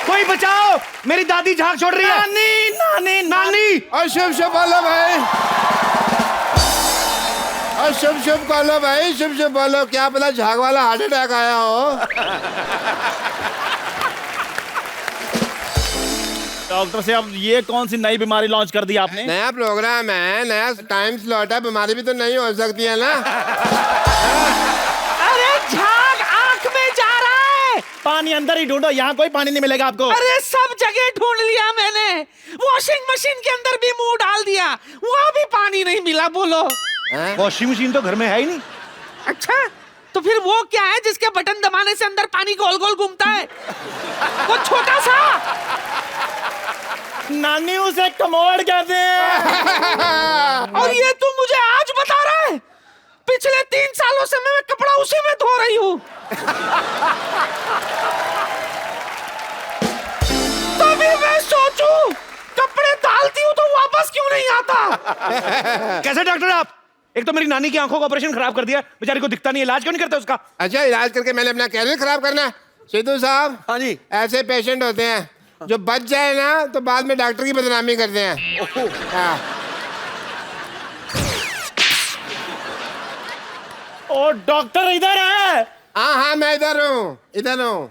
कोई बचाओ, मेरी दादी झाग छोड़ रही है। नानी नानी नानी। और शुभ शुभ बोलो भाई, और शुभ शुभ बोलो भाई, शुभ शुभ बोलो। क्या पता झाग वाला हार्ट अटैक आया हो। डॉक्टर साहब, ये कौन सी नई बीमारी लॉन्च कर दी आपने? नया प्रोग्राम है, नया टाइम स्लॉट है, बीमारी भी तो नहीं हो सकती है ना। अरे झाग आंख में जा रहा है। पानी अंदर ही ढूंढो, यहाँ कोई पानी नहीं मिलेगा आपको। अरे सब जगह ढूंढ लिया मैंने, वॉशिंग मशीन के अंदर भी मुंह डाल दिया, वहाँ भी पानी नहीं मिला। बोलो। वॉशिंग मशीन तो घर में है ही नहीं। अच्छा, तो फिर वो क्या है जिसके बटन दबाने से अंदर पानी गोल गोल घूमता है? वो छोटा सा। नानी, उसे कमोड कहते हैं। और ये तू मुझे आज बता रहा है? पिछले 3 सालों से मैं कपड़ा उसी में धो रही हूँ। तभी मैं सोचूं, कपड़े डालती हूँ तो वापस क्यों नहीं आता? कैसे डॉक्टर आप? एक तो मेरी नानी की आंखों का ऑपरेशन खराब कर दिया, बेचारी को दिखता नहीं, इलाज क्यों नहीं करते उसका? अच्छा, इलाज करके मैंने अपना कैरियर खराब करना? सिद्धू साहब। हाँ जी। ऐसे पेशेंट होते हैं जो बच जाए ना तो बाद में डॉक्टर की बदनामी करते हैं। हाँ। ओ डॉक्टर इधर है। हाँ हाँ, मैं इधर हूँ, इधर हूँ।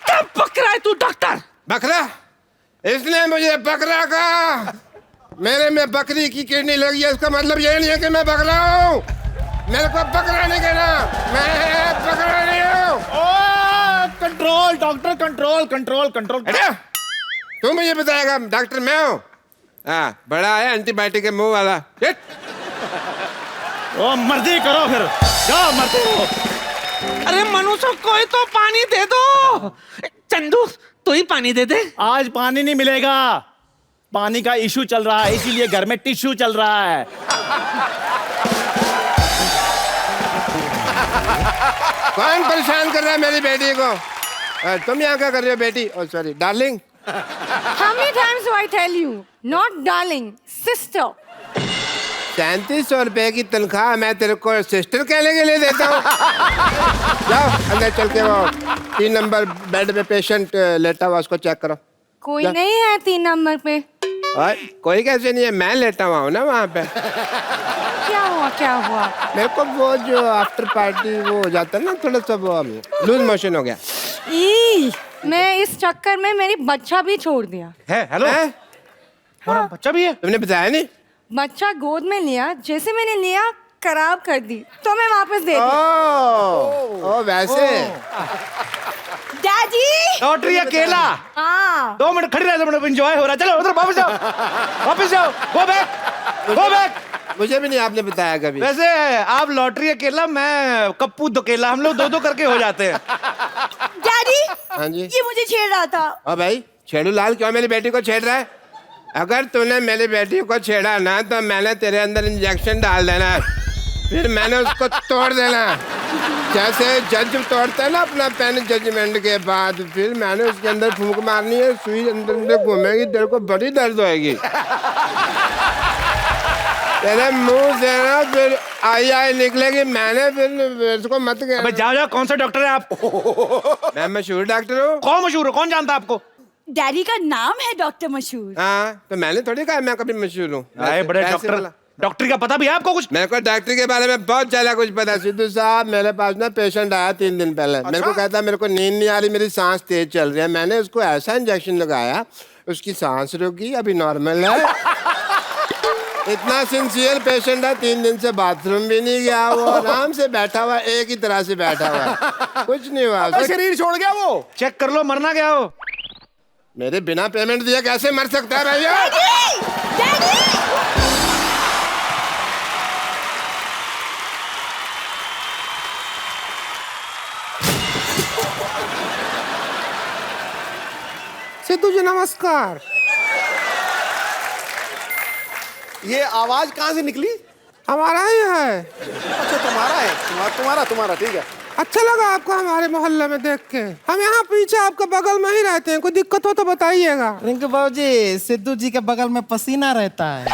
क्या बक रहा है तू डॉक्टर? बकरा? इसने मुझे बकरा कहा। मेरे में बकरी की किडनी लगी है, इसका मतलब ये नहीं है कि मैं बकरा हूँ। मेरे को बकरा नहीं कहना, मैं बकरा नहीं हूँ। Control doctor, control control control. तू मुझे बताएगा डॉक्टर मैं हूँ? हाँ, बड़ा है एंटीबायोटिक के मुंह वाला। ओ मर्जी करो फिर, जाओ मर्जी करो। अरे मनुष्य, कोई तो पानी दे दो। चंदू, तू ही पानी दे दे। आज पानी नहीं मिलेगा, पानी का इशू चल रहा है, इसीलिए घर में टिश्यू चल रहा है। कौन परेशान कर रहा है मेरी बेटी को? तुम यहाँ क्या कर रहे हो बेटी? Oh sorry darling. How many times do I tell you? Not darling, sister. 3700 रुपए की तनख्वाह मैं तेरे को सिस्टर कहने के लिए देता हूँ। जाओ अंदर चल के वो 3 नंबर बेड पे पेशेंट लेटा हुआ, उसको चेक करो। कोई नहीं है 3 नंबर पे। और कोई कैसे नहीं है, मैं लेटा हुआ हूँ ना वहाँ पे। क्या हुआ क्या हुआ? मेरे को वो जो आफ्टर पार्टी वो हो जाता है ना, थोड़ा सा वो लूज मोशन हो गया। ई, मैं इस चक्कर में मेरी बच्चा भी छोड़ दिया है? हेलो, हमारा बच्चा भी है? तुमने बताया नहीं? बच्चा गोद में लिया, जैसे मैंने लिया खराब कर दी तो मैं वापस दे दी। ओ वैसे। डैडी। लॉटरी अकेला। हाँ। 2 मिनट खड़ी रह, 2 मिनट एंजॉय हो रहा है। चलो उधर वापस जाओ, वापस जाओ, गो बैक, गो बैक। मुझे भी नहीं आपने बताया कभी। वैसे आप लॉटरी अकेला, मैं कप्पू दुकेला, हम लोग 2-2 करके हो जाते हैं। डैडी। हाँ जी। ये मुझे छेड़ रहा था। ओ भाई, छेड़ू लाल क्यों मेरी बेटी को छेड़ रहा है? अगर तूने मेरी बेटी को छेड़ा ना तो मैंने तेरे अंदर इंजेक्शन डाल देना, फिर मैंने उसको तोड़ देना, जैसे जज तोड़ता है ना अपना पेन जजमेंट के बाद, फिर मैंने उसके अंदर फूंक मारनी है, सुई अंदर अंदर घूमेगी, तेरे को बड़ी दर्द होएगी। तेरे मुंह से ना फिर आई निकलेगी, मैंने फिर इसको मत कहना। अबे जाओ जाओ, कौन सा डॉक्टर है आप? मैं मशहूर डॉक्टर हूँ। कौन मशहूर हो, कौन जानता आपको? डैडी का नाम है डॉक्टर मशहूर। हाँ, तो मैंने थोड़ी कहा मैं कभी मशहूर हूँ। अरे बड़े डॉक्टर, डॉक्टरी का पता भी है आपको कुछ? मेरे को डॉक्टरी के बारे में बहुत ज्यादा कुछ पता। सिद्धू साहब, मेरे पास ना पेशेंट आया 3 दिन पहले। अच्छा? मेरे को कहता मेरे को नींद नहीं आ रही, मेरी सांस तेज चल रही है। मैंने उसको ऐसा इंजेक्शन लगाया, उसकी सांस रुक गई, अभी नॉर्मल है। इतना सिंसियर पेशेंट है, 3 दिन से बाथरूम भी नहीं गया, वो आराम से बैठा हुआ, एक ही तरह से बैठा हुआ, कुछ नहीं हुआ। शरीर छोड़ गया वो। चेक कर लो, मरना क्या हो। मेरे बिना पेमेंट दिए कैसे मर सकता है भैया? सिद्धू जी नमस्कार। ये आवाज कहाँ से निकली? हमारा ही है। अच्छा, तुम्हारा है? तुम्हारा ठीक है। अच्छा लगा आपको हमारे मोहल्ले में देख के। हम यहाँ पीछे आपके बगल में ही रहते हैं, कोई दिक्कत हो तो बताइएगा। रिंकू बाबूजी, सिद्धू जी के बगल में पसीना रहता है।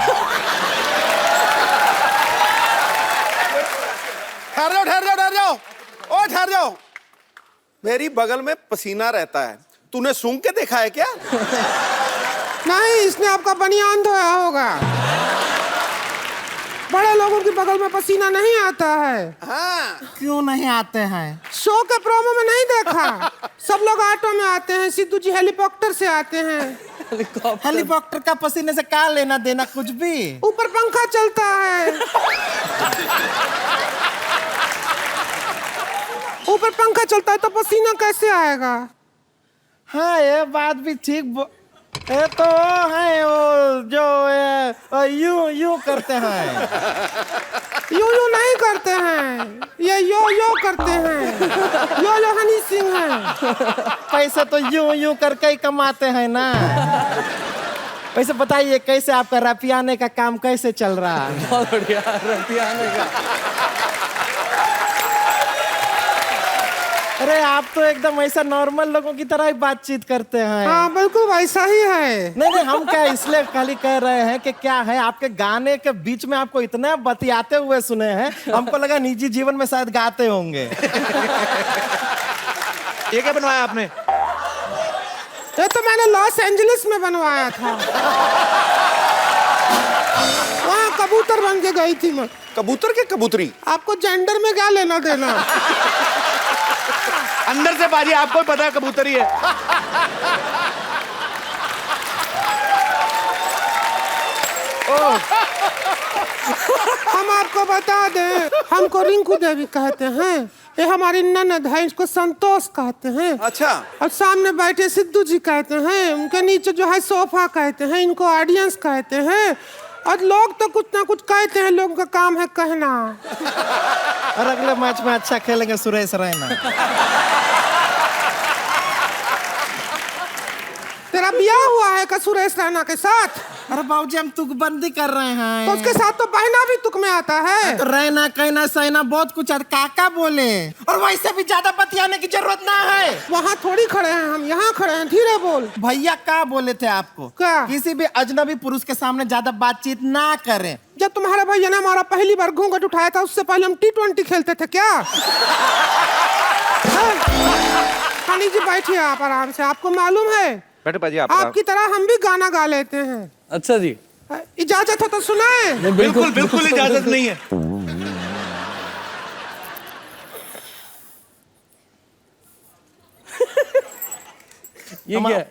ठहर जाओ ठहर जाओ ठहर जाओ, ओ ठहर जाओ। मेरी बगल में पसीना रहता है, तूने सूंघ के देखा है क्या? नहीं, इसने आपका बनियान धोया होगा। बड़े लोगों की बगल में पसीना नहीं आता है। हाँ, क्यों नहीं आते हैं? शो के प्रोमो में नहीं देखा? सब लोग ऑटो में आते हैं, सिद्धू जी हेलीकॉप्टर से आते हैं। हेलीकॉप्टर का पसीने से क्या लेना देना कुछ भी? ऊपर पंखा चलता है। ऊपर पंखा चलता है तो पसीना कैसे आएगा? हाँ, ये बात भी ठीक। ये तो है वो जो यूं करते हैं। यूं नहीं करते हैं, ये यो करते हैं। यो हनी सिंह है। पैसे तो यूं करके ही कमाते हैं ना। वैसे बताइए कैसे आपका रपियाने का काम कैसे चल रहा है? बहुत बढ़िया रपियाने का। अरे आप तो एकदम ऐसा नॉर्मल लोगों की तरह ही बातचीत करते हैं। हाँ बिल्कुल वैसा ही है। नहीं, हम क्या इसलिए खाली कह रहे हैं कि क्या है आपके गाने के बीच में आपको इतना बतियाते हुए सुने हैं, हमको लगा निजी जीवन में शायद गाते होंगे। ये क्या बनवाया आपने? ये तो मैंने लॉस एंजलिस में बनवाया था। वहाँ कबूतर बन के गई थी मैं। कबूतर के कबूतरी? आपको जेंडर में क्या लेना देना? अंदर से बाजी आपको भी पता है कबूतरी है। हम आपको बता दें, हमको रिंकू देवी कहते हैं। ये हमारी ननद है, इसको संतोष कहते हैं। अच्छा। और सामने बैठे सिद्धू जी कहते हैं, उनके नीचे जो है सोफा कहते हैं, इनको ऑडियंस कहते हैं। और लोग तो कुछ ना कुछ कहते हैं, लोगों का काम है कहना। और अगले मैच में अच्छा खेलेंगे सुरेश रैना। तेरा ब्याह हुआ है का सुरेश रैना के साथ? अरे बाबूजी हम तुकबंदी कर रहे हैं। तो उसके साथ तो बहना भी तुक में आता है। तो रहना कहना सहना बहुत कुछ है, काका बोले। और वैसे भी ज्यादा बतियाने की जरूरत ना है। वहाँ थोड़ी खड़े हैं हम, यहाँ खड़े हैं, धीरे बोल। भैया क्या बोले थे आपको? क्या? किसी भी अजनबी पुरुष के सामने ज्यादा बातचीत ना करें। जब तुम्हारे भैया ने हमारा पहली बार घूंघट उठाया था, उससे पहले हम T20 खेलते थे क्या? हनी जी बैठिए आप आराम से। आपको मालूम है बैठे पाजी आप। आपकी तरह हम भी गाना गा लेते हैं। अच्छा जी। इजाजत हो तो सुनाए। बिल्कुल बिल्कुल इजाजत नहीं है। ये क्या?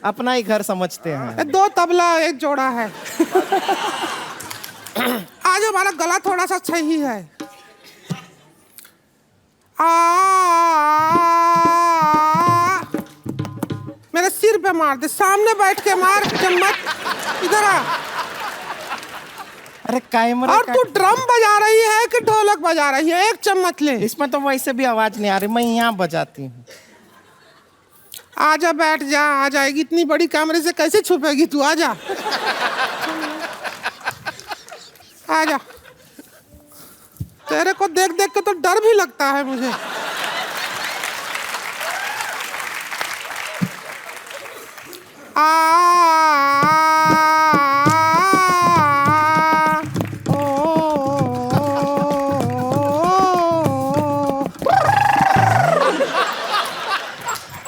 अपना ही घर समझते हैं। 2 तबला 1 जोड़ा है। आज हमारा गला थोड़ा सा सही है। मेरे सिर पे मार दे, सामने बैठ के मार, चम्मच इधर आ। अरे कैमरा और तू ड्रम बजा रही है कि ढोलक बजा रही है? 1 चम्मच ले। इसमें तो वैसे भी आवाज नहीं आ रही, मैं यहाँ बजाती हूँ। आजा बैठ जा, आ जाएगी। इतनी बड़ी कैमरे से कैसे छुपेगी तू? आजा आजा। तेरे को देख देख के तो डर भी लगता है मुझे।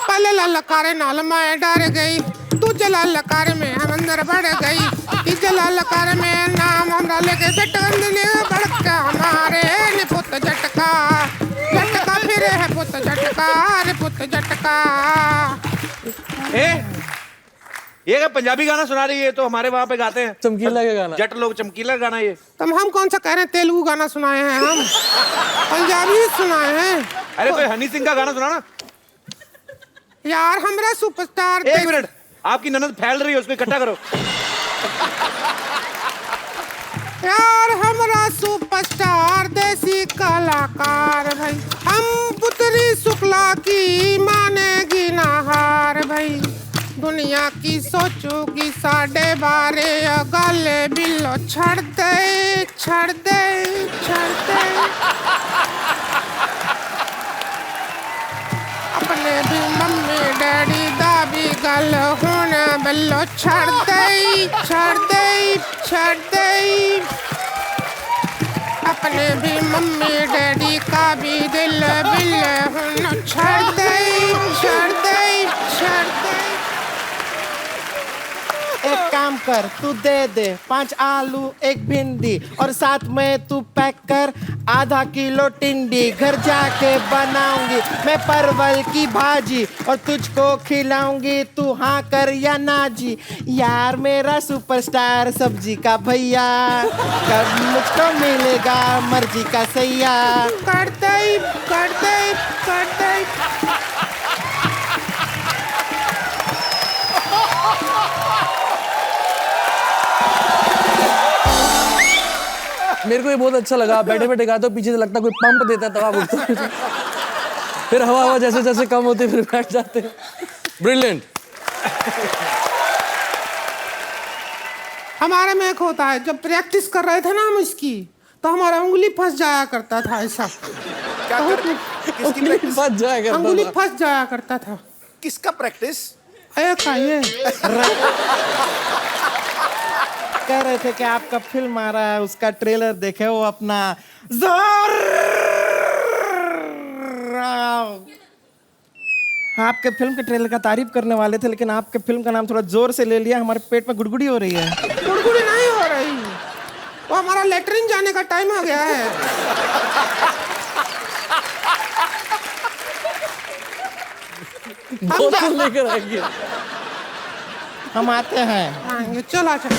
पहले ललकारे नाल मैं डर गई, दूजे ललकारे में हम अंदर बढ़ गई, तीजे ललकारे में नाम हमरा लेके झटकन दिले बड़का हमारे ने पुत झटका झटका फिर है पुत झटका रे पुत झटका। ये क्या पंजाबी गाना सुना रही है? तो हमारे वहाँ पे गाते हैं चमकीला का गाना। जट लोग चमकीला गाना। ये तुम हम कौन सा कह रहे हैं? तेलुगु गाना सुनाए हैं हम, पंजाबी सुनाए हैं। अरे कोई हनी सिंह का गाना सुनाना यार। हमरा सुपरस्टार। 1 मिनट, आपकी ननद फैल रही है, उसको इकट्ठा करो। यार हमरा सुपरस्टार देसी कलाकार भाई, हम पुत्री शुक्ला की मानेगी ना हार भाई। दुनिया की सोचूगी साढ़े बारे, गले बिल्लो छड़ दे छड़ दे छड़ दे। अपने भी मम्मी डैडी दा भी गल होने बिल्लो छड़ दे छड़ दे छड़ दे। अपने भी मम्मी डैडी का भी दिल बिल छोड़ दे छोड़ दे छोड़ दे। एक काम कर, तू दे 5 आलू 1 भिंडी और साथ में तू पैक कर आधा किलो टिंडी। घर जाके बनाऊंगी मैं परवल की भाजी और तुझको खिलाऊंगी, तू हाँ कर या ना जी। यार मेरा सुपरस्टार सब्जी का भैया, कब मुझको मिलेगा मर्जी का सैया। कर दे कर दे कर दे। मेरे को ये बहुत अच्छा लगा। बैठे बैठे गाते हो, पीछे से लगता कोई पंप देता है तब आप उठते हो। फिर हवा जैसे जैसे कम होती फिर बैठ जाते। ब्रिलियंट। हमारे में एक होता है, जब प्रैक्टिस कर रहे थे ना हम इसकी, तो हमारा उंगली फंस जाया करता था ऐसा। क्या कर उंगली फंस जाएगा। उंगली फंस जाया करता था। किसका प्रैक्टिस? एक ये कह रहे थे कि आपका फिल्म आ रहा है, उसका ट्रेलर देखे, वो अपना जोर। आपके फिल्म के ट्रेलर का तारीफ करने वाले थे, लेकिन आपके फिल्म का नाम थोड़ा जोर से ले लिया। हमारे पेट में गुड़गुड़ी हो रही है। गुड़गुड़ी नहीं हो रही, वो हमारा लेटरिन जाने का टाइम हो गया है। बोतल लेकर आएंगे। हम आते हैं। आएंगे, चल आ चल।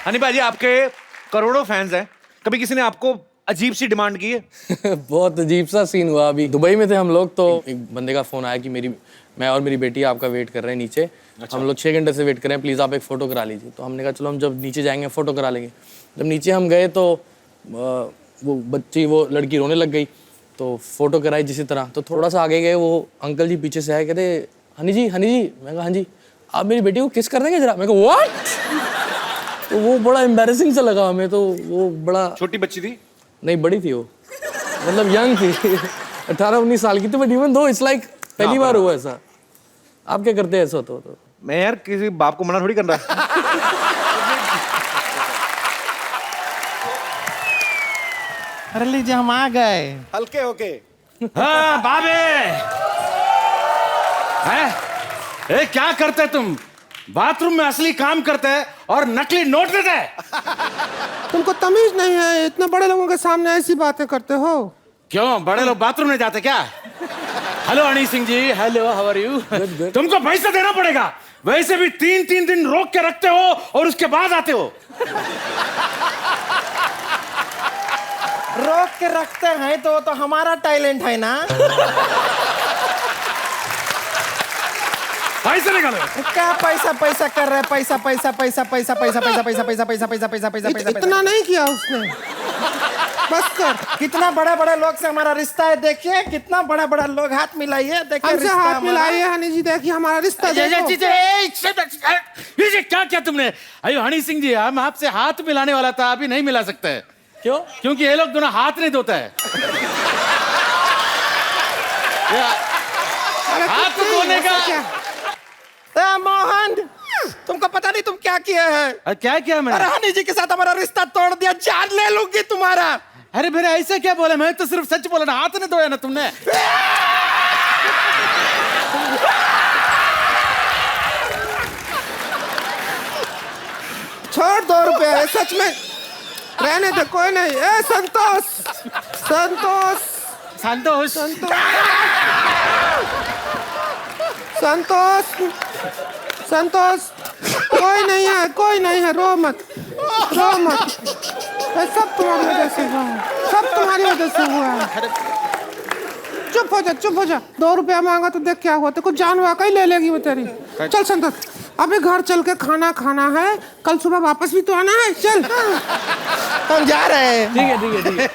हनी भाजी, आपके करोड़ों फैंस हैं, कभी किसी ने आपको अजीब सी डिमांड की है? बहुत अजीब सा सीन हुआ। अभी दुबई में थे हम लोग, तो एक बंदे का फोन आया कि मैं और मेरी बेटी आपका वेट कर रहे हैं नीचे। हम लोग 6 घंटे से वेट कर रहे हैं, प्लीज़ आप एक फ़ोटो करा लीजिए। तो हमने कहा चलो हम जब नीचे जाएंगे फ़ोटो करा लेंगे। जब नीचे हम गए तो वो लड़की रोने लग गई, तो फ़ोटो कराई जिसी तरह। तो थोड़ा सा आगे गए, वो अंकल जी पीछे से आए, कहते हनी जी। मैं कहा हाँ जी। आप मेरी बेटी को किस कर देंगे जरा? मैं कहा व्हाट? तो वो बड़ा एम्बैरेसिंग सा लगा हमें। तो वो बड़ा, छोटी बच्ची थी? नहीं बड़ी थी वो, मतलब यंग थी। 18-19 साल की थी। But even though it's like पहली बार हुआ ऐसा। आप क्या करते हैं ऐसा तो? मैं यार किसी बाप को मना थोड़ी कर रहा। अरे लीजिए, हम आ गए। हल्के होके। हाँ बाबे, हैं? ए, क्या करते तुम? बाथरूम में असली काम करते हैं और नकली नोट देते हैं। तुमको तमीज नहीं है, इतने बड़े लोगों के सामने ऐसी बातें करते हो। क्यों, बड़े लोग बाथरूम नहीं जाते क्या? Hello Honey Singh ji, hello, how are you? तुमको पैसा देना पड़ेगा। वैसे भी 3-3 दिन रोक के रखते हो और उसके बाद आते हो। रोक के रखते हैं तो हमारा टैलेंट है ना। पैसे निकालो। क्या पैसा पैसा कर रहे हैं? पैसा पैसा पैसा पैसा पैसा पैसा पैसा पैसा पैसा पैसा पैसा पैसा पैसा इतना नहीं किया उसने, बस कर। कितना बड़े बड़े लोग से हमारा रिश्ता है, देखिए कितना बड़ा बड़ा लोग हाथ मिलाइए, देखिए हमसे रिश्ता हाथ हमारा। मिलाइए हनी जी, देखिए हमारा रिश्ता देखो। ये क्या क्या तुमने? अयो हनी सिंह जी, हम आपसे हाथ मिलाने वाला था, अभी नहीं मिला सकते हैं। क्यों? क्योंकि ये लोग दोनों हाथ नहीं धोता है। हाथ धोने का। मोहन, तुमको पता नहीं तुम क्या किए हैं? क्या किया अरे मैंने? हनी जी के साथ हमारा रिश्ता तोड़ दिया, जान ले लूंगी तुम्हारा। अरे मेरे ऐसे क्या बोला? मैं तो सिर्फ सच बोला ना, हाथ नहीं धोया ना तुमने। छोड़ 2 रुपए, सच में रहने दे, कोई नहीं। ए संतोष, संतोष, संतोष, संतोष, संतोष, कोई नहीं है, रो मत, रो मत। ये सब तुम्हारी वजह से हुआ है, सब तुम्हारी वजह से हुआ है। चुप हो जा, चुप हो जा। 2 रुपया मांगा तो देख क्या हुआ, तेरे को जान वाकई ले लेगी वो तेरी। चल संतोष, अभी घर चल के खाना खाना है, कल सुबह वापस भी तो आना है। चल, हम जा रहे हैं। ठीक है ठीक है ठीक है।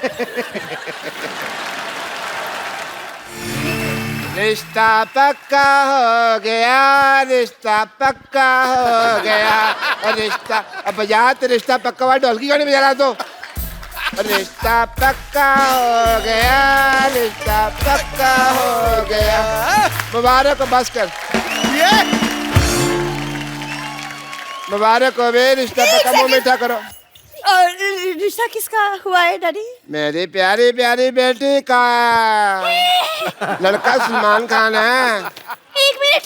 रिश्ता पक्का हो गया, रिश्ता पक्का हो गया, रिश्ता। अब बजा तो रिश्ता पक्का हुआ, ढोलकी क्यों नहीं बजा रहा तो? रिश्ता पक्का हो गया, रिश्ता पक्का हो गया। मुबारक हो, बस कर। मुबारक हो बे, रिश्ता पक्का। मुंह मीठा करो। और रिश्ता किसका हुआ है डैडी? मेरी प्यारी प्यारी बेटी का लड़का सलमान खान है। 1 मिनट,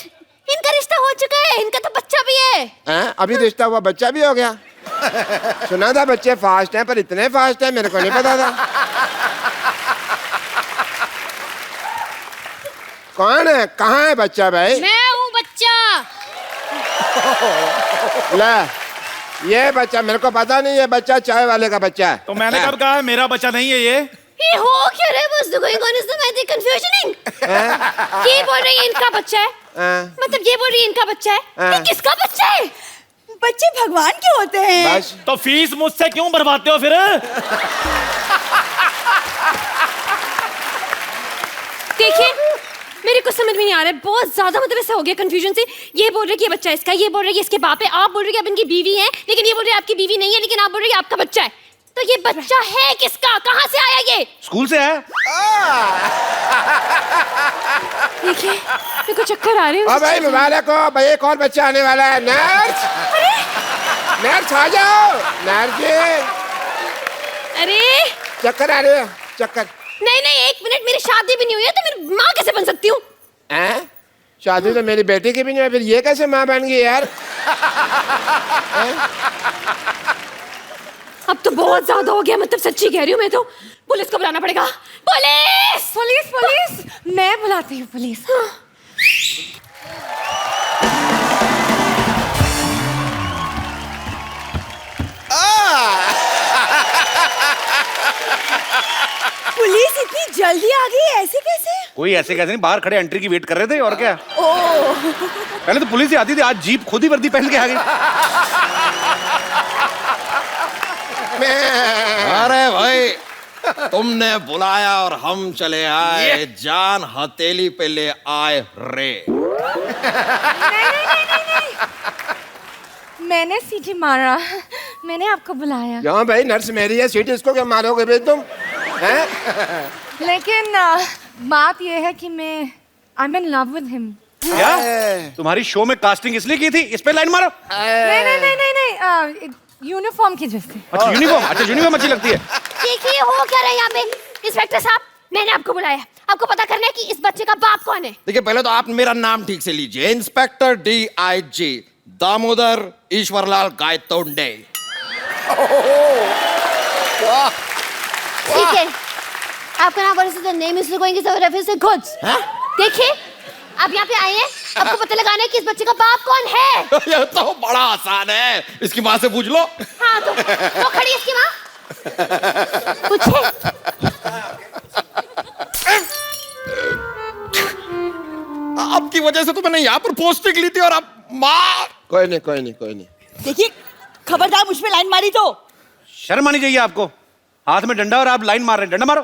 इनका रिश्ता हो चुका है, इनका तो बच्चा भी है। हैं? अभी रिश्ता हुआ, बच्चा भी हो गया। सुना था बच्चे फास्ट हैं, पर इतने फास्ट हैं मेरे को नहीं पता था। कौन है, कहाँ है बच्चा भाई? मैं हूँ बच्चा। ले, ये बच्चा मेरे को पता नहीं, ये बच्चा चाय वाले का बच्चा है। तो मैंने कब कहा है मेरा बच्चा नहीं है ये? ये हो क्या रहा है? What's going on? Is the confusioning? ये बोल रही है इनका बच्चा है, मतलब ये बोल रही है इनका बच्चा है। ये किसका बच्चा है? बच्चे भगवान के होते हैं। बस तो फीस मुझसे क्यों भरवाते हो फिर? देखिए, मेरे को समझ में नहीं आ रहा है, बहुत ज्यादा मतलब ऐसा हो गया कंफ्यूजन से। ये बोल रहे कि ये बच्चा इसका, ये बोल रहे कि इसके बाप है, आप बोल रहे कि आप इनकी बीवी हैं, लेकिन ये बोल रहे आपकी बीवी नहीं है, लेकिन आप बोल रहे कि आपका बच्चा है। तो ये बच्चा है किसका? कहाँ से आया ये? स्कूल से है। देखिए, मेरे को चक्कर आ रहे हैं। भाई मुबारक हो भाई, एक और बच्चा आने वाला है। नर्स, नर्स आ जाओ। नर्स जी, अरे चक्कर आ रहे हो? चक्कर? नहीं नहीं, 1 मिनट, मेरी शादी भी नहीं हुई है, तो मेरी माँ कैसे बन सकती हूँ? हैं? शादी तो मेरी बेटी की भी नहीं है, फिर ये कैसे माँ बन गई यार? अब तो बहुत ज्यादा हो गया, मतलब सच्ची कह रही हूँ मैं तो। पुलिस को बुलाना पड़ेगा। पुलिस पुलिस पुलिस, मैं बुलाती हूँ पुलिस। पुलिस इतनी जल्दी आ गई, ऐसे कैसे? कोई ऐसे कैसे नहीं, बाहर खड़े एंट्री की वेट कर रहे थे और क्या। पहले तो पुलिस ही आती थी, आज जीप खुद ही वर्दी पहन के आ गई। अरे भाई, तुमने बुलाया और हम चले आए, जान हथेली पे ले आए रे। मैंने सीटी मारा, मैंने आपको बुलाया। क्यों भाई, नर्स मेरी है, सीट इसको क्या मारोगे भाई तुम? हैं? लेकिन बात यह है कि मैं I am in love with him. क्या तुम्हारी शो में कास्टिंग इसलिए की थी? इस पे लाइन मारो। नहीं नहीं नहीं नहीं नहीं, यूनिफॉर्म की वजह से। अच्छा यूनिफॉर्म, अच्छा यूनिफॉर्म अच्छी लगती है। देखिए, हो क्या रहा है यहाँ पे? इंस्पेक्टर साहब, मैंने आपको बुलाया, आपको पता करना है कि इस बच्चे का बाप कौन है। देखिए, पहले तो आप मेरा नाम ठीक से लीजिए। Inspector DIG Damodar Ishwarlal Gaitonde. ठीक है, आपका नाम वर्ष name is going to reference to goods. देखिए, आप यहाँ पे आए हैं, आपको पता लगाना है कि इस बच्चे का बाप कौन है। ये तो बड़ा आसान है, इसकी माँ से पूछ लो। हाँ, तो वो खड़ी है इसकी माँ, पूछे। आपकी वजह से तो मैंने यहाँ पर पोस्टिंग ली थी और आप माँ। कोई नहीं कोई नहीं कोई नहीं। देखिए, खबरदार मुझ पे लाइन मारी तो। शर्म आनी चाहिए आपको, हाथ में डंडा और आप लाइन मार रहे हैं। डंडा मारो।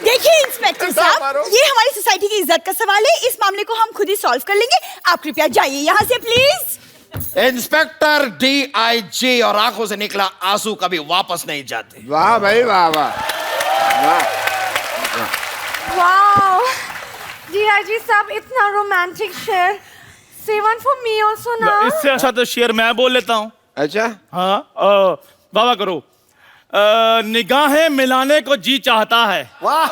देखिए इंस्पेक्टर साहब, ये हमारी सोसाइटी की इज्जत का सवाल है, इस मामले को हम खुद ही सॉल्व कर लेंगे। आप कृपया जाइए यहाँ से प्लीज। इंस्पेक्टर DIG और आंखों से निकला आंसू कभी वापस नहीं जाते। वाह भाई वाह वाह वाह। वाओ, DIG साहब, इतना रोमांटिक शेर। Say one for me also now. इससे अच्छा तो शेर मैं बोल लेता हूँ। अच्छा हाँ, वाह करो। निगाहें मिलाने को जी चाहता है। वाह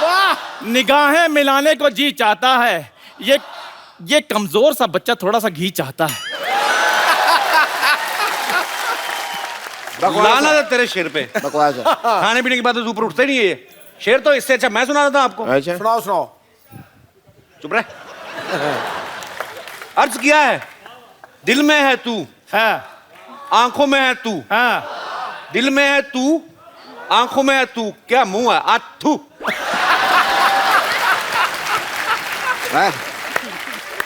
वाह। निगाहें मिलाने को जी चाहता है, ये कमजोर सा बच्चा थोड़ा सा घी चाहता है। लाना था तेरे शेर पे। बकवास है। खाने पीने के बाद तो ऊपर उठते ही नहीं है ये शेर। तो इससे अच्छा मैं सुना देता हूं आपको। अच्छा सुनाओ सुनाओ। चुप रहे। अर्ज किया है, दिल में है तू, है आंखों में है तू, है दिल में है तू, आंखों में है तू, क्या मुंह है आथू।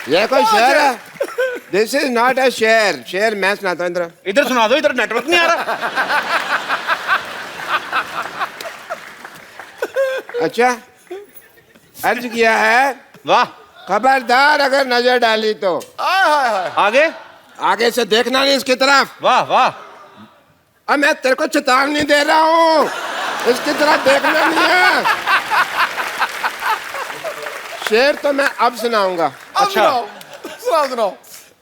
ये कोई शेर है? दिस इज नॉट अ शेर। शेर मैं सुनाता हूँ। इधर सुना दो, इधर नेटवर्क नहीं आ रहा। अच्छा, अर्ज किया है, वाह। खबरदार अगर नजर डाली तो आगे आगे से देखना नहीं इसकी तरफ। वाह वाह। अब मैं तेरे को चेतावनी दे रहा हूँ, इसकी तरफ देखना नहीं है। शेर तो मैं अब सुनाऊंगा। अच्छा सुनाओ सुनाओ।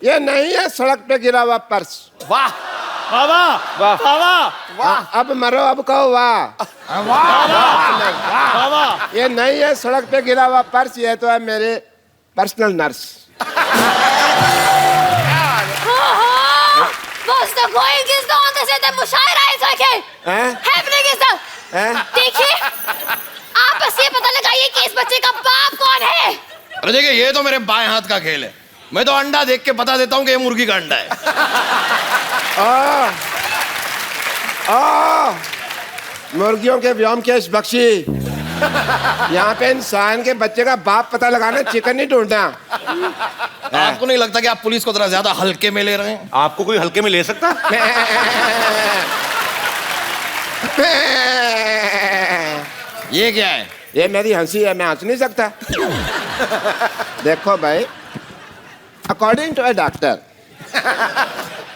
ये नहीं है सड़क पे गिरा हुआ पर्स। वाह वाह वाह वाह हाँ, अब मरो, अब कहो वाह। ये नहीं है सड़क पे गिरा हुआ पर्स, ये तो है मेरे personal nurse. What's the going is the on this is the मुशायरा is okay. Happening is the देखिए आप बस ये पता लगाइए कि इस बच्चे का बाप कौन है। अरे देखिए ये तो मेरे बाएं हाथ का खेल है, मैं तो अंडा देख के बता देता हूँ कि ये मुर्गी का अंडा है। मुर्गियों के व्योमकेश बख्शी, यहाँ पे इंसान के बच्चे का बाप पता लगाना, चिकन नहीं ढूंढना। आपको नहीं लगता कि आप पुलिस को थोड़ा ज्यादा हल्के में ले रहे हैं? आपको कोई हल्के में ले सकता? ये क्या है? ये मेरी हंसी है, मैं हंस नहीं सकता। देखो भाई, अकॉर्डिंग टू अ डॉक्टर,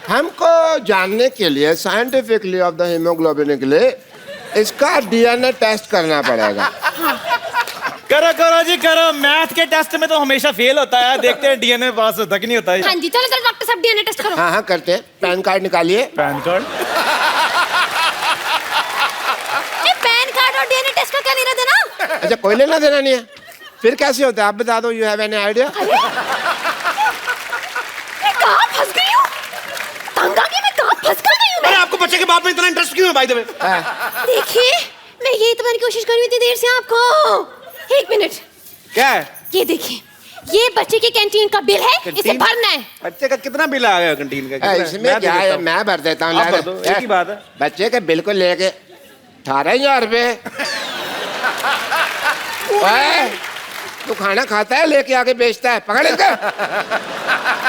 हमको जानने के लिए साइंटिफिकली ऑफ द हीमोग्लोबिन के लिए इसका डीएनए टेस्ट करना पड़ेगा। करो करो जी करो, मैथ के टेस्ट में तो हमेशा फेल होता है, देखते हैं डीएनए पास होता कि नहीं होता है। हाँ जी चलो चलो डॉक्टर साहब डीएनए टेस्ट करो। हाँ हाँ करते हैं, पैन कार्ड निकालिए। Pan card? पैन कार्ड और डीएनए टेस्ट का क्या लेना देना? अच्छा कोई लेना देना नहीं है, फिर कैसे होता है आप बता दो। You have any idea? कहाँ फंस गई हूँ? तंग आ गई मैं, कहाँ फंस कर गई हूँ मैं? अरे आपको बच्चे के बाप में इतना इंटरेस्ट क्यों है बाय द वे? देखिए मैं यही तुम्हारी कोशिश कर रही थी देर से आपको। एक मिनट, क्या है? ये देखिए, ये बच्चे के कैंटीन का बिल है, इसे भरना है। बच्चे का कितना बिल आ गया कैंटीन का? कितना? इसमें क्या है, मैं भर देता हूँ। आप भर दो, एक ही बात है। बच्चे के बिल को लेके 18,000 रुपए। तू खाना खाता है लेके आके बेचता है, पकड़ इसका।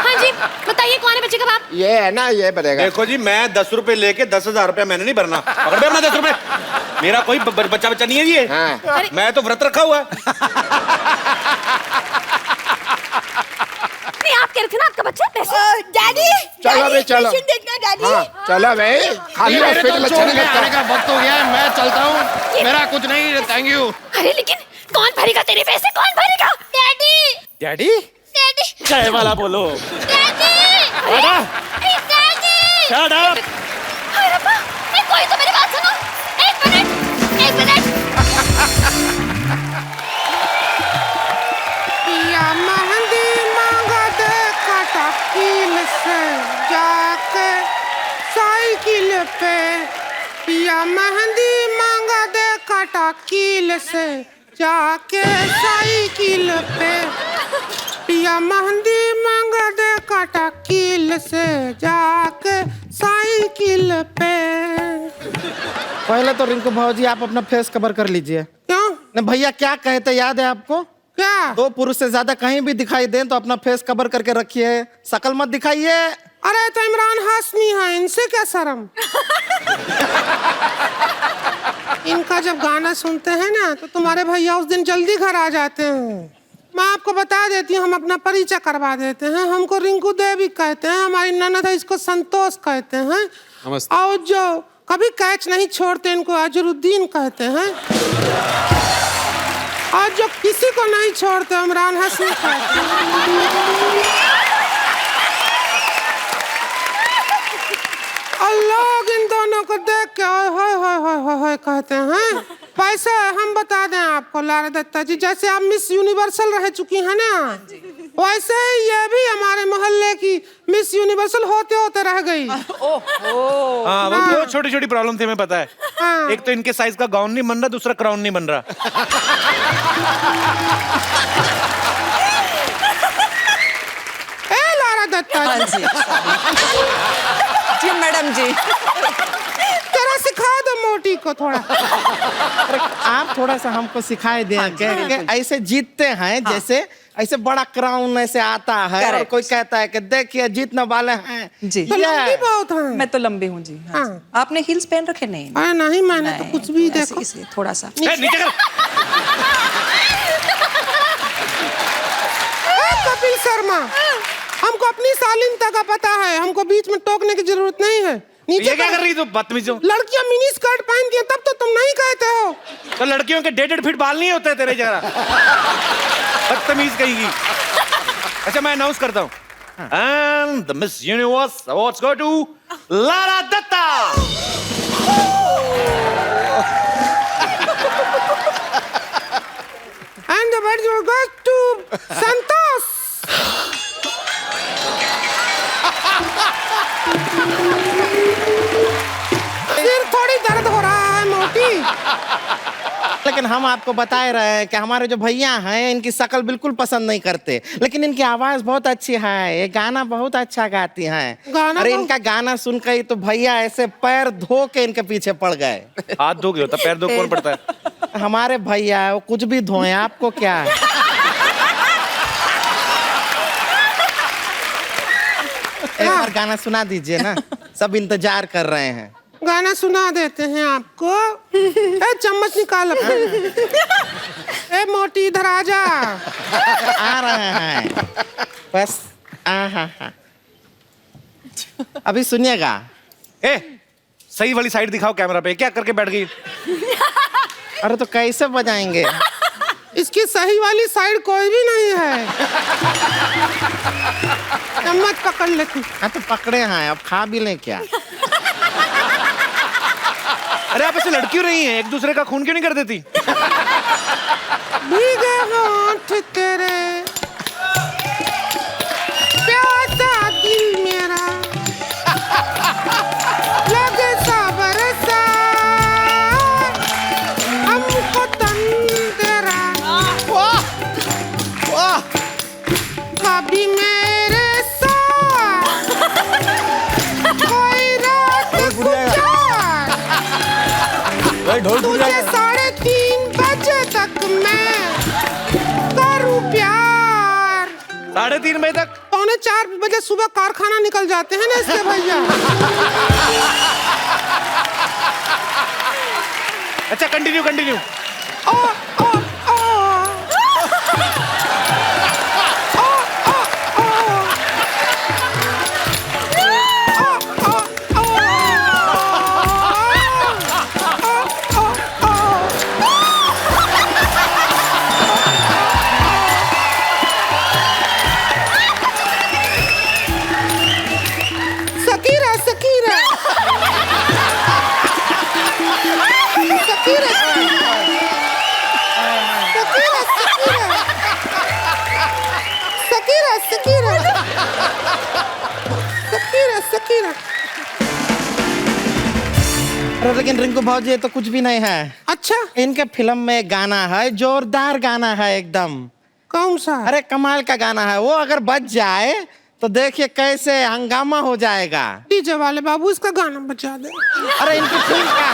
हाँ जी बताइए कौन है बच्चे का बाप? ये है ना, ये भरेगा। देखो जी, मैं 10 रुपए लेके 10,000 रुपया मैंने नहीं भरना। पकड़ दे अपना 10 रुपए। मेरा कोई बच्चा नहीं है ये। हाँ। मैं तो व्रत रखा हुआ है। नहीं आप कह रहे थे ना आपका बच्चा पैसे। डैडी चलो भाई चलो। देखना डैडी। हाँ चलो भाई, खाली मेरे तो हॉस्पिटल अच्छा छोड़ नहीं के लगता। आने का वक्त हो गया है, मैं चलता हूँ, मेरा कुछ नहीं, थैंक यू। अरे लेकिन कौन भरेगा तेरे पैसे, कौन भरेगा? डैडी डैडी डैडी चाय वाला बोलो। डैडी अरे डैडी शट अप। अरे रब्बा, कोई तो मेरी बात सुनो। एक मिनट पिया मेहंदी मांगा दे कटाकील से जाके साइकिल पे। पिया मेहंदी मांगा दे कटाकील से जाके साइकिल पे। पिया मेहंदी मांगा दे कटाकील से जाके साइकिल पे। पहले तो रिंकू भाजी आप अपना फेस कवर कर लीजिए। क्यों? नहीं भैया क्या कहते याद है आपको? क्या? 2 पुरुष से ज्यादा कहीं भी दिखाई दें तो अपना फेस कवर करके रखिए, शकल मत दिखाइए। अरे तो इमरान हाशमी है, इनसे क्या शर्म। इनका जब गाना सुनते हैं ना तो तुम्हारे भैया उस दिन जल्दी घर आ जाते हैं। मैं आपको बता देती हूँ, हम अपना परिचय करवा देते हैं। हमको रिंकू देवी कहते हैं, हमारी ननद है इसको संतोष कहते हैं, और जो कभी कैच नहीं छोड़ते इनको अजरुद्दीन कहते हैं, और जो किसी को नहीं छोड़ते इमरान हाशमी कहते हैं। और लोग इन दोनों को देख के ओए कहते हैं। पैसे हम बता दें आपको लारा दत्ता जी, जैसे आप मिस यूनिवर्सल रह चुकी हैं ना, वैसे ही ये भी हमारे मोहल्ले की मिस यूनिवर्सल होते होते रह गई। हाँ वो छोटी छोटी प्रॉब्लम थी, मैं पता है। हाँ। एक तो इनके साइज का गाउन नहीं बन रहा, दूसरा क्राउन नहीं बन रहा। ए लारा दत्ता जी, जी मैडम जी, जरा सिखा दो मोटी को थोड़ा। आप थोड़ा सा हमको सिखाए दें कि ऐसे जीतते हैं, जैसे ऐसे बड़ा क्राउन ऐसे आता है और कोई कहता है कि देखिए जीतने वाले हैं जी। तो लंबी बहुत है। मैं तो लंबी हूँ जी। हाँ। आपने हील्स पहन रखे? नहीं अरे नहीं, मैंने तो कुछ भी देखो। इसलिए थोड़ा सा नीचे कर। कपिल शर्मा, हमको अपनी शालीनता का पता है, हमको बीच में टोकने की जरूरत नहीं है। नीचे ये क्या कर रही तू बदतमीज हो? लड़कियां मिनी स्कर्ट पहनती हैं तब तो तुम नहीं कहते हो। तो लड़कियों के 1.5 फीट बाल नहीं होते तेरे जरा? बदतमीज कहेगी। अच्छा मैं अनाउंस करता हूँ, And the Miss Universe awards go to Lara Datta. And the award goes to Santosh. सिर थोड़ी दर्द हो रहा है मोटी। लेकिन हम आपको बता रहे हैं कि हमारे जो भैया हैं इनकी शक्ल बिल्कुल पसंद नहीं करते, लेकिन इनकी आवाज बहुत अच्छी है, ये गाना बहुत अच्छा गाती हैं। अरे इनका गाना सुनकर ही तो भैया ऐसे पैर धो के इनके पीछे पड़ गए। हाथ धो के होता, पैर धो कौन पड़ता है? हमारे भैया वो कुछ भी धोए, आपको क्या है? एक बार गाना सुना दीजिए ना, सब इंतजार कर रहे हैं। गाना सुना देते हैं आपको। ए चम्मच निकाल अपना। ए मोटी इधर आ जा। आ रहे हैं बस। अभी सुनिएगा। ए सही वाली साइड दिखाओ कैमरा पे, क्या करके बैठ गई? अरे तो कैसे बजाएंगे? इसकी सही वाली साइड कोई भी नहीं है। चम्मच पकड़ लेती। हाँ तो पकड़े हैं, अब खा भी लें क्या? अरे आप ऐसे लड़की रही हैं, एक दूसरे का खून क्यों नहीं कर देती? भीगे होंठ तेरे, प्यासा दिल मेरा, लगे सा बरसा, हमको तन तेरा, कभी मेरे साथ कोई रात तुझे 3:30 बजे तक मैं करूं प्यार। 3:30 बजे तक? 3:45 बजे सुबह कारखाना निकल जाते हैं ना इसके भैया। अच्छा कंटिन्यू कंटिन्यू। लेकिन रिंकू भाजी ये तो कुछ भी नहीं है। अच्छा इनके फिल्म में गाना है, जोरदार गाना है एकदम। कौन सा? अरे कमाल का गाना है वो, अगर बज जाए तो देखिए कैसे हंगामा हो जाएगा। डीजे वाले बाबू इसका गाना बजा दे। अरे इनकी फिल्म का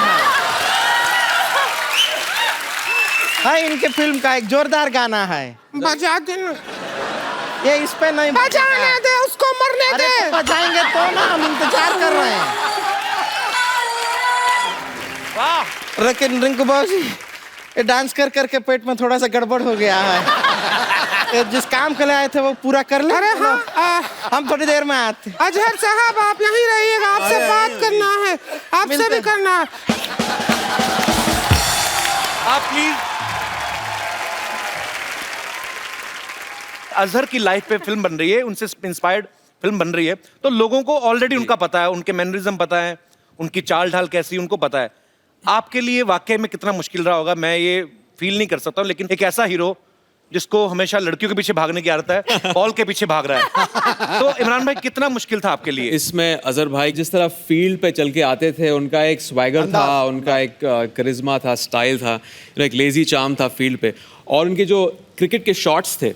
है इनके फिल्म का एक जोरदार गाना है, बजा देना। ये इस पे नहीं बजाने दे, उसको मरने दे। तो बजाएंगे तो ना, हम इंतजार कर रहे हैं। लेकिन रिंकू बाबू ये डांस कर करके पेट में थोड़ा सा गड़बड़ हो गया है। ये जिस काम के लिए आए थे वो पूरा कर ले। अरे हाँ, हम थोड़ी देर में आते। अजहर साहब आप यहीं रहिएगा, आपसे बात करना है, आपसे भी करना है। आप प्लीज अजहर की लाइफ पे फिल्म बन रही है, उनसे इंस्पायर्ड फिल्म बन रही है, तो लोगों को ऑलरेडी उनका पता है, उनके मैनरिज्म पता है, उनकी चाल ढाल कैसी उनको पता है। आपके लिए वाकई में कितना मुश्किल रहा होगा मैं ये फील नहीं कर सकता हूँ, लेकिन एक ऐसा हीरो जिसको हमेशा लड़कियों के पीछे भागने की आदत है, बॉल के पीछे भाग रहा है। तो इमरान भाई कितना मुश्किल था आपके लिए? इसमें अजहर भाई जिस तरह फील्ड पे चल के आते थे, उनका एक स्वैगर था, उनका एक करिश्मा था, स्टाइल था, एक लेजी चार्म था फील्ड पे, और उनके जो क्रिकेट के शॉट्स थे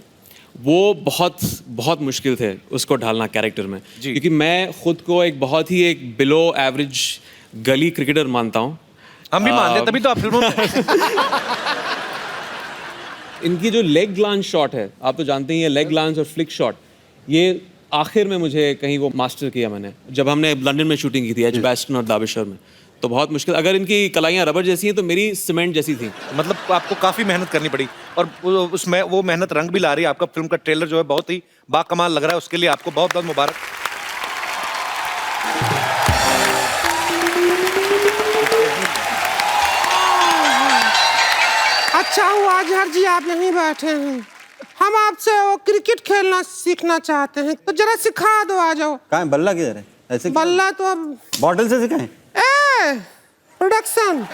वो बहुत बहुत मुश्किल थे उसको ढालना कैरेक्टर में, क्योंकि मैं खुद को एक बहुत ही एक बिलो एवरेज गली क्रिकेटर मानता हूँ। हम भी मानते हैं, तभी तो आप फिल्मों में इनकी जो लेग ग्लांस शॉट है, आप तो जानते ही हैं, लेग ग्लांस और फ्लिक शॉट, ये आखिर में मुझे कहीं वो मास्टर किया मैंने, जब हमने लंदन में शूटिंग की थी एच बैस्टन और दाबिशर में, तो बहुत मुश्किल। अगर इनकी कलाइयाँ रबर जैसी हैं तो मेरी सीमेंट जैसी थी। मतलब आपको काफी मेहनत करनी पड़ी, और उसमें वो मेहनत रंग भी ला रही है। आपका फिल्म का ट्रेलर जो है बहुत ही बाकमाल लग रहा है, उसके लिए आपको बहुत बहुत मुबारक। अच्छा हुआ अजहर जी आप यहीं बैठे हैं, हम आपसे वो क्रिकेट खेलना सीखना चाहते हैं, तो जरा सिखा दो, आ जाओ। कहाँ है बल्ला? किधर है? ऐसे बल्ला तो अब बॉटल से सिखाएं? प्रोडक्शन।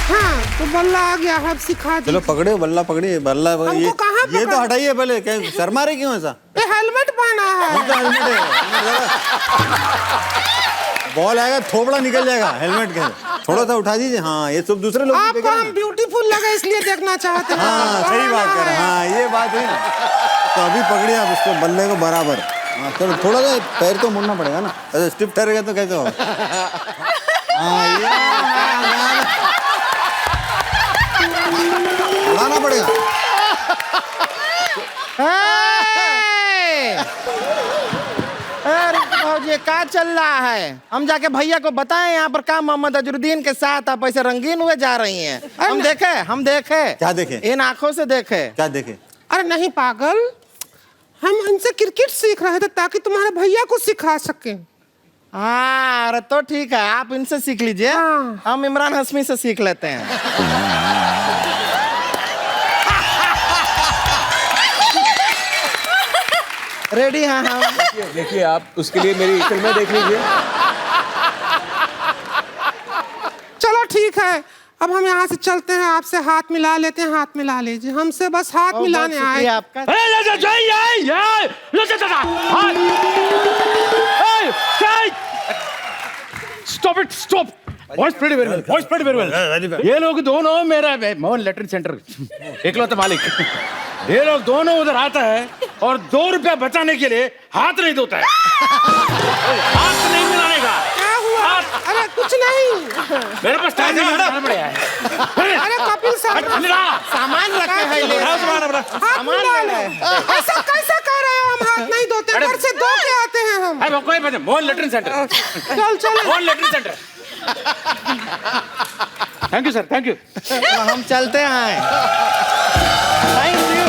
हाँ तो बल्ला आ गया, अब सिखा दो। चलो पकड़े बल्ला, पकड़िए बल्ला। हमको कहाँ ये तो हटाइए पहले। क्या शर्मा रहे क्यों ऐसा? ये हेलमेट पहना है। हेलमेट है। बॉल आएगा थोपड़ा निकल जाएगा हेलमेट के। थोड़ा सा उठा दीजिए। हाँ ये सब दूसरे लोग आपको हम ब्यूटीफुल लगे इसलिए देखना चाहते हैं। हाँ सही बात कर रहे हैं। हाँ ये बात है ना। तो अभी पकड़िए आप उसको बल्ले को बराबर। हाँ चलो थोड़ा सा पैर तो मुड़ना पड़ेगा ना, ऐसे स्टिफ ठहरेगा तो कैसे होगा? हाँ ये उड़ाना पड़ेगा। ये क्या चल रहा है? हम जाके भैया को बताएं यहाँ पर क्या मोहम्मद अजरुद्दीन के साथ आप ऐसे रंगीन हुए जा रही हैं। हम देखे। क्या देखे? इन आंखों से देखे। क्या देखे? अरे नहीं पागल, हम इनसे क्रिकेट सीख रहे थे ताकि तुम्हारे भैया को सिखा सके। हाँ अरे तो ठीक है, आप इनसे सीख लीजिए। हम इमरान हाशमी से सीख लेते हैं। रेडी? हाँ हाँ देखिए आप उसके लिए मेरी फिल्में देख लीजिए। चलो ठीक है, अब हम यहाँ से चलते हैं, आपसे हाथ मिला लेते हैं। हाथ मिला लीजिए, हमसे बस हाथ मिलाने आए। आपका stop it, stop. Voice pretty very well, voice pretty very well. ये लोग दोनों मेरा मोहन लेटरिन सेंटर इकलौता मालिक, ये लोग दोनों उधर आता है और 2 रुपया बचाने के लिए हाथ नहीं धोता है। हाथ नहीं मिलाने का। क्या हुआ? अरे कुछ नहीं, मेरे पास टाइम है। अरे कपिल सामान रखे हैं। ऐसा कैसे कर रहे हो? हम हाथ नहीं धोते, घर से धो के आते हैं हम। अरे कोई बात नहीं, मोहन लेटरिन सेंटर। चल Mohan latrine centre. Thank you sir, thank you. तो हम चलते हैं। Thank you.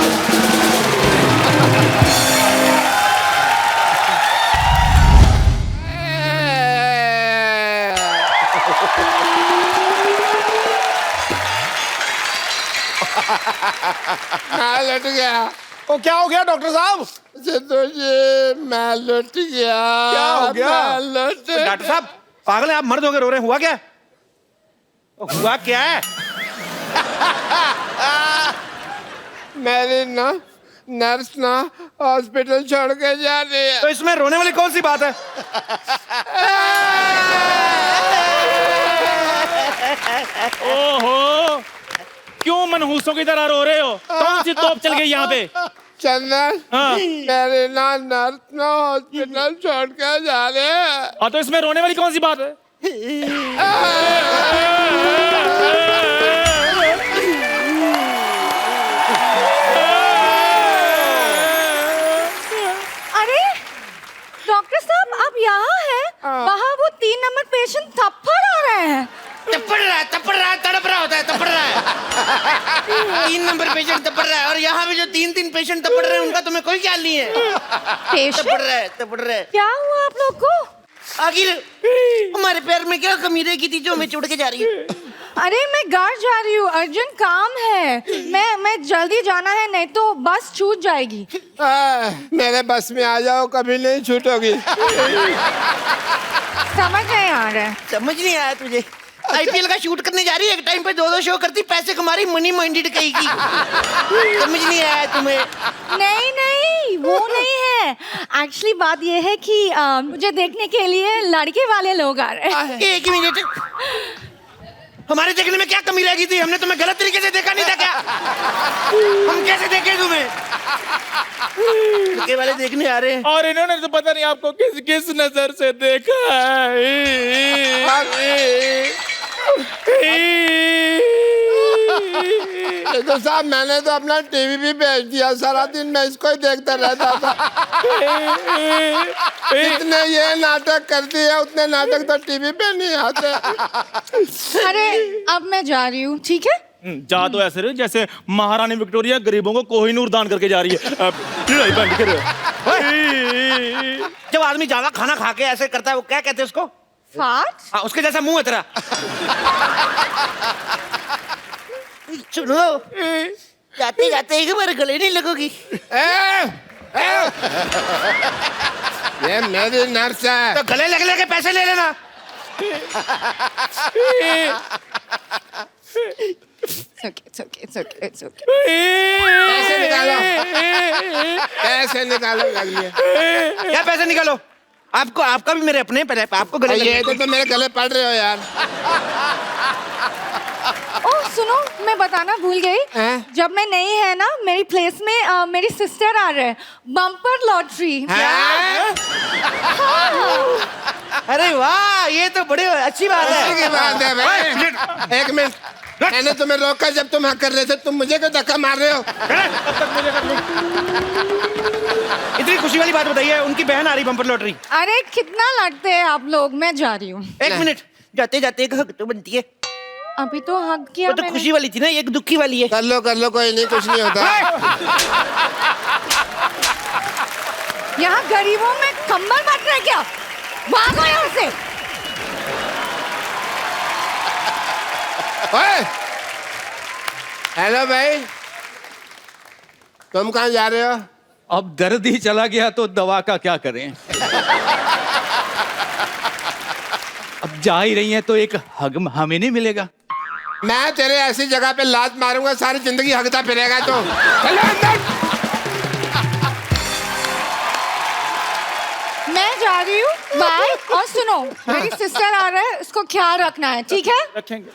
मैं लट गया। तो क्या हो गया डॉक्टर साहब? सिद्धू जी मैं लट गया। क्या हो गया? मैं लट डॉक्टर साहब पागल है आप? मर्द होकर रो रहे हैं, हुआ क्या? हुआ क्या है? मेरी ना नर्स ना हॉस्पिटल छोड़ के जा रही है। तो इसमें रोने वाली कौन सी बात है? ओहो, क्यों मनहूसों की तरह रो रहे हो? कौन सी तोप चल गई यहाँ पे? चंदन मेरे ना नर्स ना हॉस्पिटल छोड़ के जा रहे हैं। हाँ तो इसमें रोने वाली कौन सी बात है? अरे डॉक्टर साहब आप यहाँ हैं? वहाँ वो 3 नंबर पेशेंट थप्पड़ आ रहे हैं। तपड़ रहा है, तड़प रहा होता है, तपड़ रहा है। 3 नंबर पेशेंट तपड़ रहा है और यहाँ पे जो 3 पेशेंट तपड़ रहे हैं उनका तुम्हें कोई ख्याल नहीं है। तपड़ रहे। क्या हुआ आप लोग को? आखिर हमारे पैर में क्या कमी रह गई थी जो हमें छोड़ के जा रही है? अरे मैं घर जा रही हूँ, अर्जेंट काम है। मैं जल्दी जाना है, नहीं तो बस छूट जाएगी। मेरे बस में आ जाओ, कभी नहीं छूटोगी। समझ नहीं आ रहा है। समझ नहीं आया तुझे? आईपीएल का शूट करने जा रही है, एक टाइम पे 2-2 शो करती, पैसे कमा रही, मनी माइंडेड कहेगी। समझ नहीं आया तुम्हें? नहीं वो नहीं है। एक्चुअली बात ये है कि मुझे देखने के लिए लड़के वाले लोग आ रहे हैं। एक मिनट, हमारे देखने में क्या कमी रह गई थी? हमने तुम्हें गलत तरीके से देखा नहीं था क्या? हम कैसे देखे तुम्हें? लड़के वाले देखने आ रहे हैं और इन्होंने तो पता नहीं आपको किस किस नजर से देखा है। तो साहब मैंने तो अपना टीवी भी बेच दिया, सारा दिन मैं इसको ही देखता रहता था। इतने ये नाटक करती है, उतने नाटक तो टीवी पे नहीं आते। अरे अब मैं जा रही हूँ, ठीक है? जा तो ऐसे रहे जैसे महारानी विक्टोरिया गरीबों को कोहिनूर दान करके जा रही है। जब आदमी ज्यादा खाना खा के ऐसे करता है वो क्या कहते हैं उसको? फाट? हाँ, उसके जैसा मुंह है तेरा। सुनो, जाते जाते एक बार गले नहीं लगोगी? ये मेरी नर्स है। तो गले लग के पैसे ले लेना। पैसे निकालो, पैसे निकालो जल्दी। क्या पैसे निकालो? आपको, आपका भी मेरे अपने, पहले आपको गले ये तो मेरे गले पड़ रहे हो यार। ओह सुनो, मैं बताना भूल गई। जब मैं नहीं है ना, मेरी प्लेस में मेरी सिस्टर आ रहे हैं। Bumper lottery. अरे वाह, ये तो बड़ी अच्छी बात है। अच्छी बात है भाई। एक मिनट, मैंने तुम्हें रोका जब तुम हक कर रहे थे, तुम मुझे क्यों धक्का मार रहे हो? इतनी खुशी वाली बात बताइए, उनकी बहन आ रही बम्पर लॉटरी। अरे कितना लगते हैं आप लोग, मैं जा रही हूँ। एक मिनट, जाते जाते एक हक तो बनती है। अभी तो हक किया वो तो मैंने। खुशी वाली थी ना, एक दुखी वाली है। कर लो, कोई नहीं, कुछ नहीं होता। यहाँ गरीबों में कंबल बांट रहे क्या? भागो यहाँ से। ओए, हेलो भाई, तुम कहाँ जा रहे हो? अब दर्द ही चला गया तो दवा का क्या करें। अब जा ही रही हैं तो एक हग हमें नहीं मिलेगा? मैं तेरे ऐसी जगह पे लात मारूंगा, सारी जिंदगी हगता फिरेगा। तो चलो अंदर। मैं जा रही हूँ, बाय। और सुनो, मेरी सिस्टर आ रहा है, उसको ख्याल रखना है, ठीक है? रखेंगे।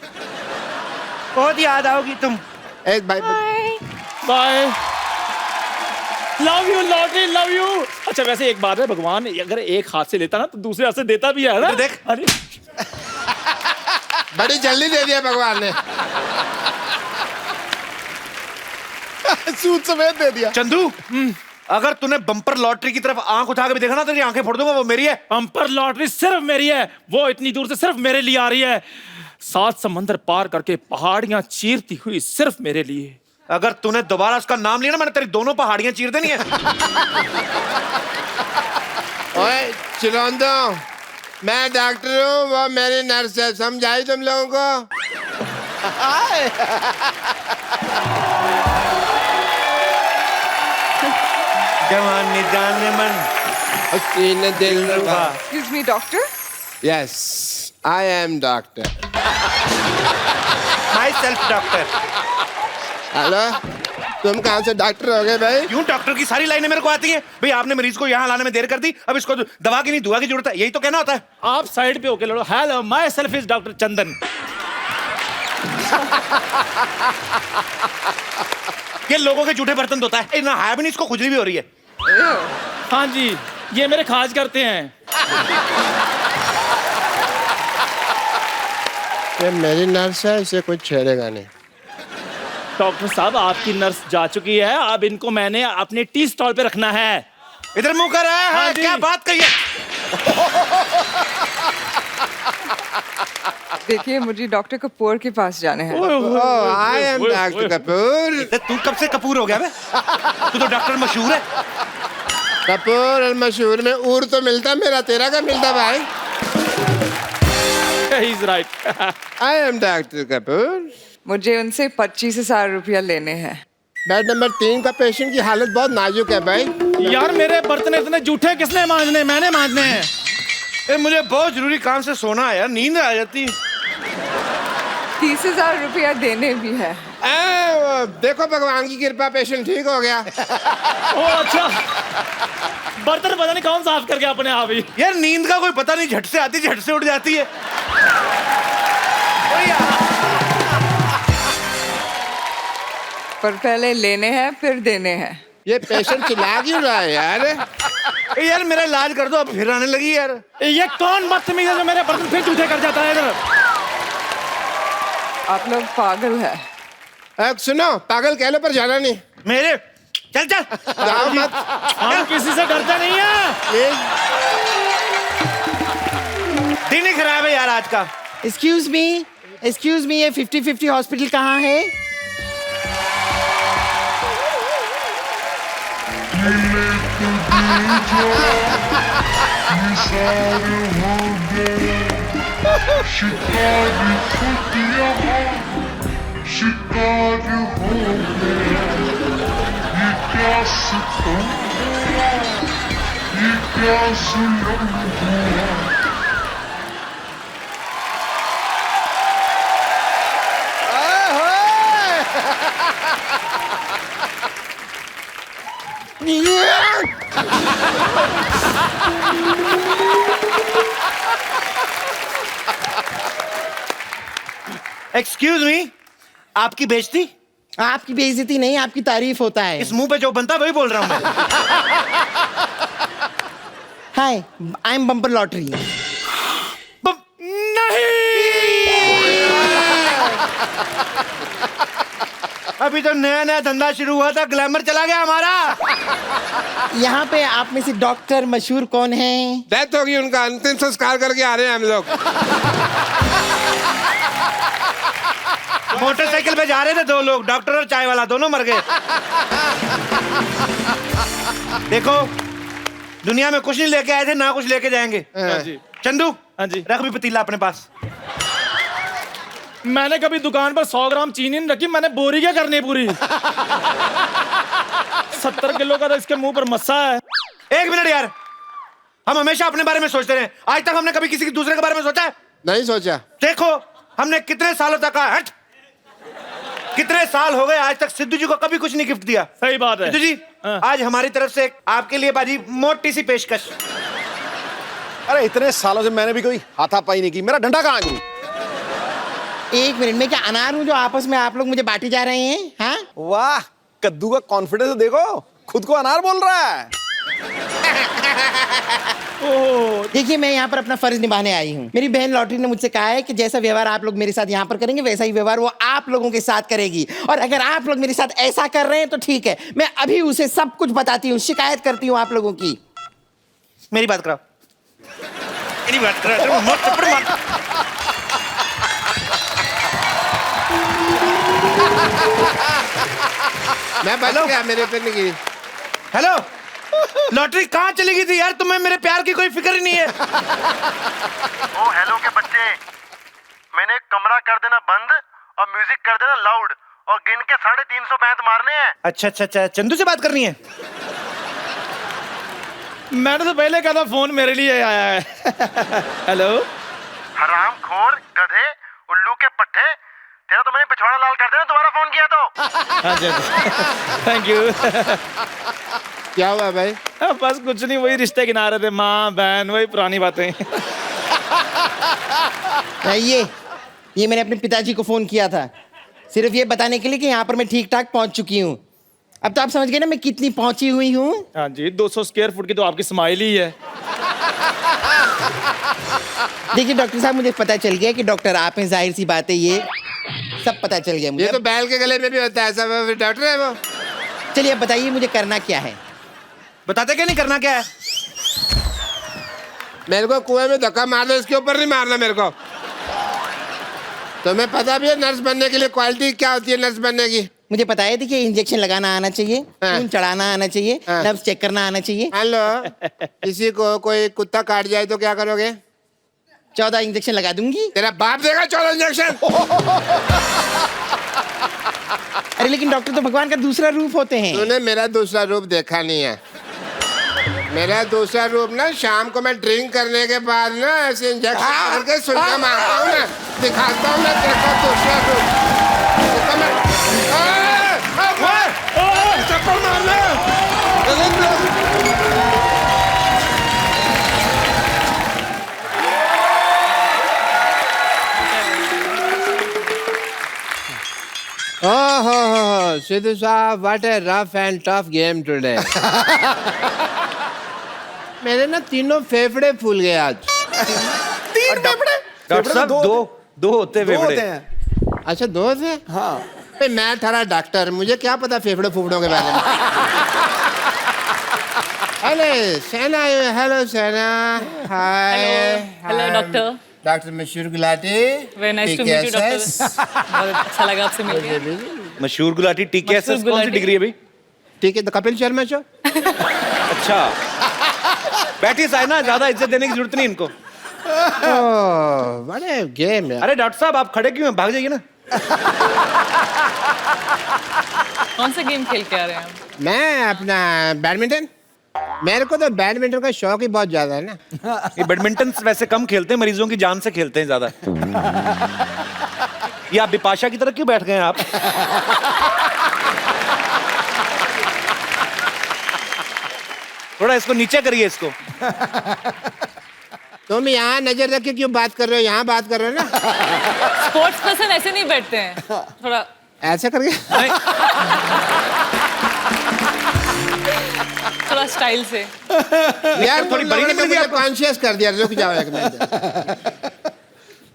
बहुत याद आओगी तुम। एक bye bye. Love you lottery, love you. अच्छा वैसे एक बात है, भगवान अगर एक हाथ से लेता ना तो दूसरे हाथ से देता भी है ना। देख, अरे बड़ी जल्दी दे दिया भगवान ने। सूद समेत दे दिया। चंदू, अगर तूने बम्पर लॉटरी की तरफ आंख उठा के भी देखा ना, तेरी आंखें फोड़ दूंगा। वो मेरी है। बम्पर लॉटरी सिर्फ मेरी है, वो इतनी दूर से सिर्फ मेरे लिए आ रही है। 7 समंदर पार करके पहाड़ियां चीरती हुई सिर्फ मेरे लिए। अगर तूने दोबारा उसका नाम लिया ना, मैंने तेरी दोनों पहाड़ियां चीर देनी है। ओए चिलोंदो, मैं डॉक्टर हूँ, वो मेरी नर्स है। समझाई तुम लोगों को? जवानी जाने मन, हसीन दिल रुबा। Excuse me, doctor? Yes, I am doctor. Myself doctor. Hello, तुम कहाँ से डॉक्टर हो गए भाई? क्यों डॉक्टर की सारी लाइनें मेरे को आती हैं? भाई आपने मरीज को यहाँ लाने में देर कर दी, अब इसको दवा की नहीं दुआ की जरूरत है, यही तो कहना होता है। आप साइड पे होके लड़ो। Hello, myself is doctor Chandan. ये लोगों के झूठे बर्तन धोता है। ना है भी नहीं, इसको खुजली भी हो रही है। हाँ जी, ये मेरे खाज करते हैं। ये मेरी नर्स है, इसे कुछ छेड़ेगा नहीं। डॉक्टर साहब, आपकी नर्स जा चुकी है, अब इनको मैंने अपने टी स्टॉल पे रखना है। इधर मुंह कर रहा है। हाँ जी। क्या बात कही है? देखिए, मुझे डॉक्टर कपूर के पास जाने हैं। I am doctor Kapoor. तू कब से कपूर हो गया बे? तू तो डॉक्टर मशहूर है। कपूर और मशहूर में ऊर तो मिलता, मेरा तेरा का मिलता भाई। He's right. I am doctor Kapoor. मुझे उनसे 25,000 रुपया लेने हैं। बेड नंबर 3 का पेशेंट की हालत बहुत नाजुक है भाई। यार मेरे बर्तन इतने जूठे किसने मांजने? मैंने मांजने हैं। मुझे बहुत जरूरी काम से सोना है यार, नींद आ जाती। 30,000 रुपया देने भी है। देखो भगवान की कृपा, पेशेंट ठीक हो गया। ओ अच्छा, बर्तन पता नहीं कौन साफ कर गया अपने आप ही। यार नींद का कोई पता नहीं, झट से आती झट से उठ जाती है। पर पहले लेने हैं फिर देने हैं। ये पेशेंट चिल्ला क्यों रहा है यार? यार मेरा इलाज कर दो, अब फिर आने लगी यार। ये कौन बदतमीज है जो मेरे बर्तन फिर जूठे कर जाता है इधर? आप लोग पागल है। सुनो, पागल कह लो पर जाना नहीं। मेरे चल चल जाओ मत। हम किसी से डरते नहीं है। दिन ही खराब है यार आज का। एक्सक्यूज मी, ये 50-50 हॉस्पिटल कहाँ है? एक्सक्यूज मी, आपकी बेइज्जती? आपकी बेइज्जती नहीं, आपकी तारीफ होता है। इस मुंह पे जो बनता है वही बोल रहा हूं मैं। हाय, आई एम बम्पर लॉटरी। अभी तो नया नया धंधा शुरू हुआ था, ग्लैमर चला गया हमारा। यहाँ पे आप में से डॉक्टर मशहूर कौन है? डेथ होगी उनका, अंतिम संस्कार करके आ रहे हैं हम लोग। मोटरसाइकिल पे जा रहे थे दो लोग, डॉक्टर और चाय वाला, दोनों मर गए। देखो, दुनिया में कुछ नहीं लेके आए थे, ना कुछ लेके जाएंगे। चंदू, हाँ जी, रख भी पतीला अपने पास। मैंने कभी दुकान पर 100 ग्राम चीनी नहीं रखी, मैंने बोरी क्या करनी है पूरी। 70 किलो का तो इसके मुंह पर मस्सा है। एक मिनट यार, हम हमेशा अपने बारे में सोचते रहे, आज तक हमने कभी किसी दूसरे के बारे में सोचा है? नहीं सोचा। देखो, हमने कितने सालों तक हट, कितने साल हो गए, आज तक सिद्धू जी को कभी कुछ नहीं गिफ्ट दिया। सही बात है सिद्धू जी, आज हमारी तरफ से आपके लिए बाजी मोटी सी पेशकश। अरे इतने सालों से मैंने भी कोई हाथापाई नहीं की, मेरा डंडा कहाँ है? एक मिनट में क्या अनार हूँ जो आपस में आप लोग मुझे बांटे जा रहे हैं? हाँ? वाह, कद्दू का कॉन्फिडेंस देखो, खुद को अनार बोल रहा है। देखिए, मैं यहाँ पर अपना फर्ज निभाने आई हूँ। मेरी बहन लॉटरी ने मुझसे कहा है कि जैसा व्यवहार आप लोग मेरे साथ यहाँ पर करेंगे, वैसा ही व्यवहार वो आप लोगों के साथ करेगी। और अगर आप लोग मेरे साथ ऐसा कर रहे हैं तो ठीक है, मैं अभी उसे सब कुछ बताती हूँ, शिकायत करती हूँ आप लोगों की। मेरी बात कराओ, मेरी बात कराओ, मत थप्पड़ मार। मैं बच गया, मेरे पे नहीं गिरी। हेलो, लॉटरी कहाँ चली गई थी यार? तुम्हें मेरे प्यार की कोई फिक्र ही नहीं है। ओ हेलो के बच्चे, मैंने कमरा कर देना बंद और म्यूजिक कर देना लाउड और गिन के 350 बैंत मारने हैं। अच्छा अच्छा अच्छा, चंदू से बात करनी है? मैंने तो पहले कहा था फोन मेरे लिए आया है। हेलो, हरामखोर, गधे, उल्लू के पट्टे, तेरा तो मैंने पिछवाड़ा लाल कर देना, दोबारा फोन किया तो। Thank you. क्या हुआ भाई? बस कुछ नहीं, वही रिश्ते गिना रहे थे, माँ बहन, वही पुरानी बातें। ये मैंने अपने पिताजी को फोन किया था, सिर्फ ये बताने के लिए कि यहाँ पर मैं ठीक ठाक पहुँच चुकी हूँ। अब तो आप समझ गए ना मैं कितनी पहुँची हुई हूँ। हाँ जी, 200 स्क्वायर फुट की तो आपकी स्माइल ही है। देखिए डॉक्टर साहब, मुझे पता चल गया कि डॉक्टर आप हैं, जाहिर सी बात है, ये सब पता चल गया मुझे। ये तो बैल के गले में भी होता है, सब डॉक्टर है वो। चलिए अब बताइए मुझे करना क्या है? बताते क्या नहीं करना क्या है? मेरे को कुएं में धक्का मार दो, इसके ऊपर नहीं मारना मेरे को। तुम्हें पता भी है नर्स बनने के लिए क्वालिटी क्या होती है? नर्स बनने की मुझे पता है। देखिए, इंजेक्शन लगाना आना चाहिए, खून चढ़ाना आना चाहिए, नर्व्स चेक करना आना चाहिए। हेलो, किसी को कोई कुत्ता काट जाए तो क्या करोगे? 14 इंजेक्शन लगा दूंगी। तेरा बाप देगा 14 इंजेक्शन? अरे लेकिन डॉक्टर तो भगवान का दूसरा रूप होते हैं। तूने मेरा दूसरा रूप देखा नहीं है। मेरा दूसरा रूप ना, शाम को मैं ड्रिंक करने के बाद ना ऐसे इंजेक्शन करके सुनना मारता हूँ ना, दिखाता हूँ मैं तेरे को दूसरा रूप। चप्पल मारना। Oh, Sidhu साहब, what a rough and tough game today. मेरे ना तीनों फेफड़े फूल गए आज। 3 फेफड़े? डॉक्टर साहब, दो होते हैं फेफड़े। अच्छा, 2 थे? हाँ। मैं थारा डॉक्टर, मुझे क्या पता फेफड़े फूफड़ों के बारे में। हेलो सेना, हेलो सेना, हाय। Hello doctor. डॉक्टर मशहूर Gulati. Very nice to meet you doctor. बहुत अच्छा लगा आपसे मिलकर। मशहूर गुलाटी, टीकेएसएस कौन सी डिग्री है भाई? ठीक है, द कपिल शर्मा शो। अच्छा, बैठी साय ना, ज्यादा इज्जत देने की जरूरत नहीं इनको। बड़े गेम है। अरे डॉक्टर साहब, आप खड़े क्यों हैं? भाग जाइए ना। कौन सा गेम खेल के आ रहे हैं आप? मैं अपना बैडमिंटन, मेरे को तो बैडमिंटन का शौक ही बहुत ज्यादा है ना। ये बैडमिंटन वैसे कम खेलते हैं, मरीजों की जान से खेलते हैं ज्यादा। ये आप बिपाशा की तरह क्यों बैठ गए हैं आप? थोड़ा इसको नीचे करिए इसको। तुम यहाँ नजर रख के क्यों बात कर रहे हो? यहाँ बात कर रहे हो ना। स्पोर्ट्स पर्सन ऐसे नहीं बैठते हैं, थोड़ा ऐसे करके। थोड़ा स्टाइल से। यार थोड़ी बड़ी ने मुझे कॉन्शियस कर दिया। रुक जाओ एक मिनट।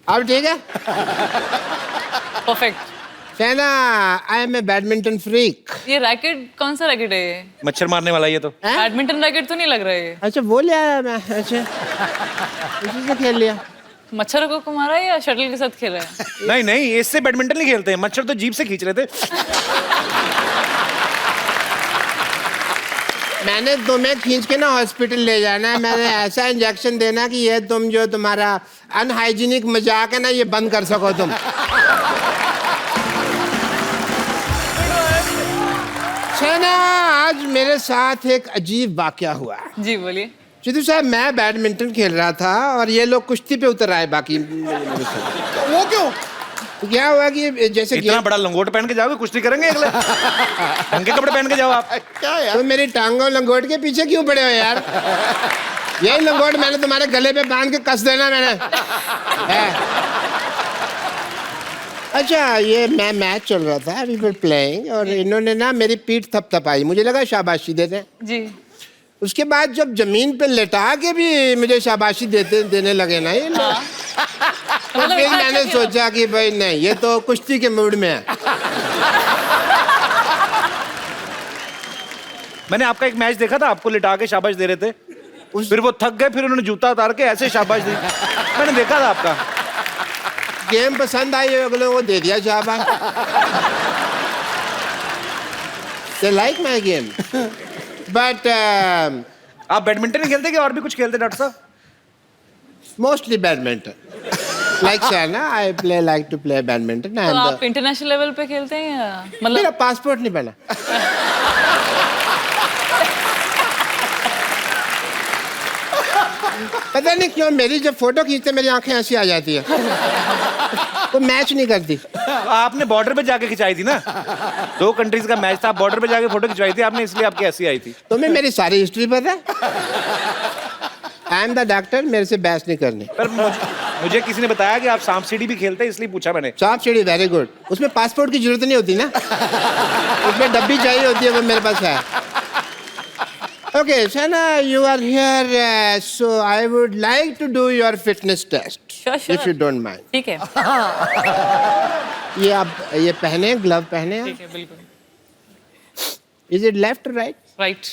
अब ठीक है? Perfect. Shehna, I am a badminton freak. ये रैकेट कौन सा रैकेट है ये? मच्छर मारने वाला ये तो। बैडमिंटन रैकेट तो नहीं लग रहा है ये। अच्छा, वो ले आया मैं। अच्छा, इसी से खेल लिया। मच्छर को मारा है या शटल के साथ खेला है? नहीं नहीं, इससे बैडमिंटन नहीं खेलते हैं, मच्छर तो जीभ से खींच रहे थे। मैंने तुम्हें खींच के ना हॉस्पिटल ले जाना है। मैंने ऐसा इंजेक्शन देना कि ये तुम जो तुम्हारा अनहाइजीनिक मजाक है ना, ये बंद कर सको तुम। शहना, आज मेरे साथ एक अजीब वाकया हुआ। जी बोलिए। सिद्धू साहब, मैं बैडमिंटन खेल रहा था और ये लोग कुश्ती पे उतर आए बाकी। वो क्यों? क्या हुआ कि जैसे इतना बड़ा लंगोट पहन के जाओगे, कुश्ती करेंगे अगले? ढंग के कपड़े पहन के जाओ आप। क्या यार? तो मेरी टांगों लंगोट के पीछे क्यों पड़े हो यार? यही लंगोट मैंने तुम्हारे गले पे बांध के कस देना मैंने। अच्छा, ये मैं मैच चल रहा था, वी वर प्लेइंग, और इन्होंने ना मेरी पीठ थपथपाई। मुझे लगा शाबाशी देते हैं। जी। उसके बाद जब जमीन पे लेटा के भी मुझे शाबाशी देने लगे ना ये लोग, तो फिर मैंने सोचा कि भाई नहीं, ये तो कुश्ती के मूड में है। मैंने आपका एक मैच देखा था, आपको लिटा के शाबाश दे रहे थे, फिर वो थक गए, फिर उन्होंने जूता उतार के ऐसे शाबाश दी। मैंने देखा था आपका। गेम पसंद आई है, अगले को दे दिया शाबाश। They like my game. But आप बैडमिंटन ही खेलते कि और भी कुछ खेलते डॉक्टर साहब? Mostly badminton. Like Shana, I like to play badminton. तो आप इंटरनेशनल लेवल पे खेलते हैं या मतलब? मेरा पासपोर्ट नहीं बना। पता नहीं क्यों मेरी जब फोटो खींचते मेरी आंखें ऐसी आ जाती है। वो मैच नहीं करती। आपने बॉर्डर पे जाके खिंचाई थी ना, 2 कंट्रीज का मैच था, बॉर्डर पे जाके फोटो खिंचवाई थी आपने, इसलिए आपकी ऐसी आई थी। तुम्हें मेरी सारी हिस्ट्री पता है? आई एम द डॉक्टर, मेरे से बहस नहीं करनी। पर मुझे किसी ने बताया कि आप सांप सीढ़ी भी खेलते हैं, इसलिए पूछा मैंने। सांप सीढ़ी वेरी गुड। उसमें पासपोर्ट की जरूरत नहीं होती ना, उसमें डब्बी चाहिए होती है, वो मेरे पास है। Okay, Shana, you are here, so I would like to do your fitness test, sure. if you don't mind. ठीक है। ये आप ये पहने, ग्लव पहने। ठीक है, बिल्कुल। Is it left or right? Right.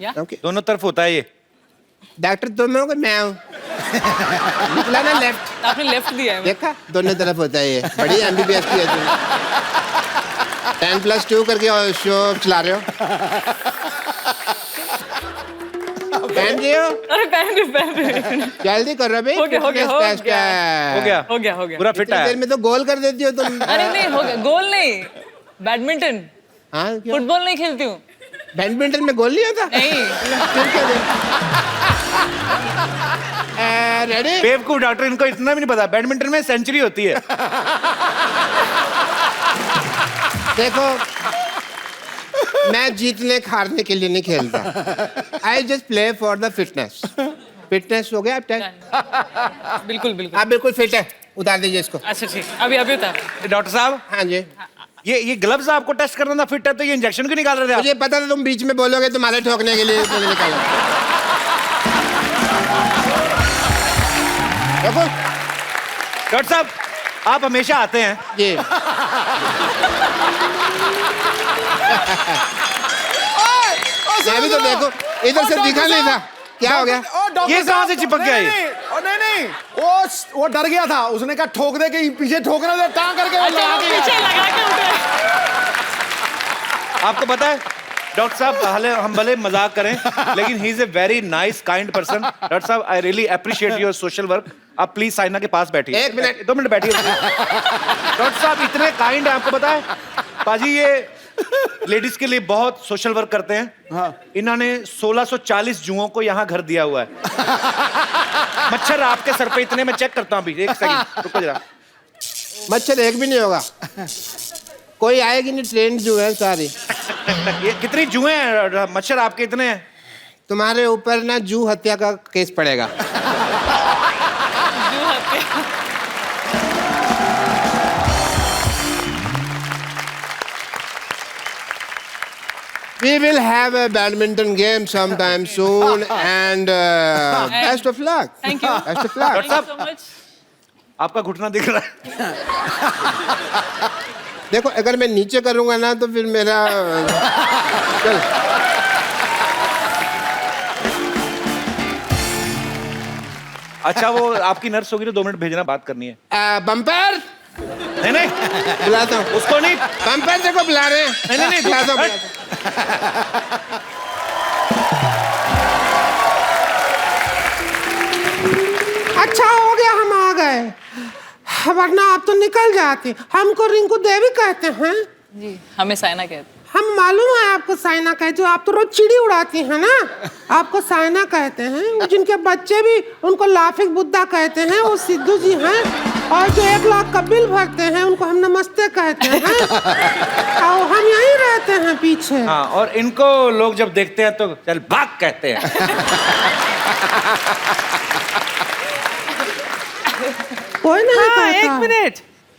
या? Okay. दोनों तरफ होता है ये। डॉक्टर तुम हो कि मैं हूँ? निकला ना लेफ्ट। आपने लेफ्ट दिया है। देखा, दोनों तरफ होता है ये। बड़ी MBBS की है तुम। 10+2 करके शो चला रहे हो। पहन रहे हो? अरे पहन रहे। जल्दी कर रहे भाई। हो गया। पूरा फिट है। देर में तो गोल कर देती हो तुम। अरे नहीं, हो गया। गोल नहीं, बैडमिंटन। हाँ, फुटबॉल नहीं खेलती हूँ। बैडमिंटन में गोल नहीं होता? नहीं। रेडी? बेवकूफ डॉक्टर, इनको इतना भी नहीं पता, बैडमिंटन में सेंचुरी होती है। देखो, मैं जीतने हारने के लिए नहीं खेलता। I just play for the fitness. Fitness हो गया अब तक? बिल्कुल। आप बिल्कुल फिट है, उतार दीजिए इसको। अच्छा ठीक, अभी उतार। डॉक्टर साहब। हाँ जी। ये ग्लव्स आपको टेस्ट करना था, फिट है तो ये इंजेक्शन क्यों निकाल रहे थे आप? मुझे पता था तुम बीच में बोलोगे, तुम्हारे ठोकने के लिए निकाला। देखो डॉक्टर साहब, आप हमेशा आते हैं। जी। मैं भी तो देखो, इधर से दिखा नहीं था, क्या हो गया? ये कहाँ से चिपक गया ये? नहीं, वो डर गया था, उसने कहा ठोक दे के पीछे ठोकना था, करके पीछे लगा के उठे। आपको पता है डॉक्टर साहब हम भले मजाक करें लेकिन he is a very nice kind person. Doctor साहब I really appreciate your social work. आप प्लीज साइना के पास बैठिए। 1 मिनट। 2 मिनट बैठिए। डॉक्टर साहब इतने काइंड है, आपको पता है पाजी ये लेडीज के लिए बहुत सोशल वर्क करते हैं। हाँ। इन्होंने 1640 जुओं को यहाँ घर दिया हुआ है। मच्छर आपके सर पे इतने, मैं चेक करता हूँ अभी, 1 सेकंड रुको जरा। मच्छर एक भी नहीं होगा, कोई आएगी नहीं, ट्रेन जो है सारी। ये कितनी जुएं हैं मच्छर आपके इतने हैं? तुम्हारे ऊपर ना जू हत्या का केस पड़ेगा। We will have a badminton game sometime soon and best of luck. Thank you. Best of luck. Thank you so much. आपका घुटना दिख रहा है। देखो अगर मैं नीचे करूंगा ना तो फिर मेरा चल। अच्छा वो आपकी नर्स होगी तो 2 मिनट भेजना, बात करनी है। बम्पर नहीं बुलाता हूँ उसको नहीं। बम्पर देखो बुला रहे हैं। नहीं बुलाता हूँ। अच्छा हो गया हम आ गए, वरना आप तो निकल जाते। हमको रिंकू देवी कहते हैं जी, हमें साइना कहते हैं। हम मालूम है आपको साइना कहते हो, आप तो रोज चिड़ी उड़ाती हैं ना, आपको साइना कहते हैं। जिनके बच्चे भी उनको लाफिक बुद्धा कहते हैं वो सिद्धू जी हैं, और जो 1 लाख का बिल भरते हैं उनको हम नमस्ते कहते हैं। और हम यहीं रहते हैं पीछे। हाँ, और इनको लोग जब देखते हैं तो चल भाग कहते हैं। कोई नहीं कहता। 1 मिनट।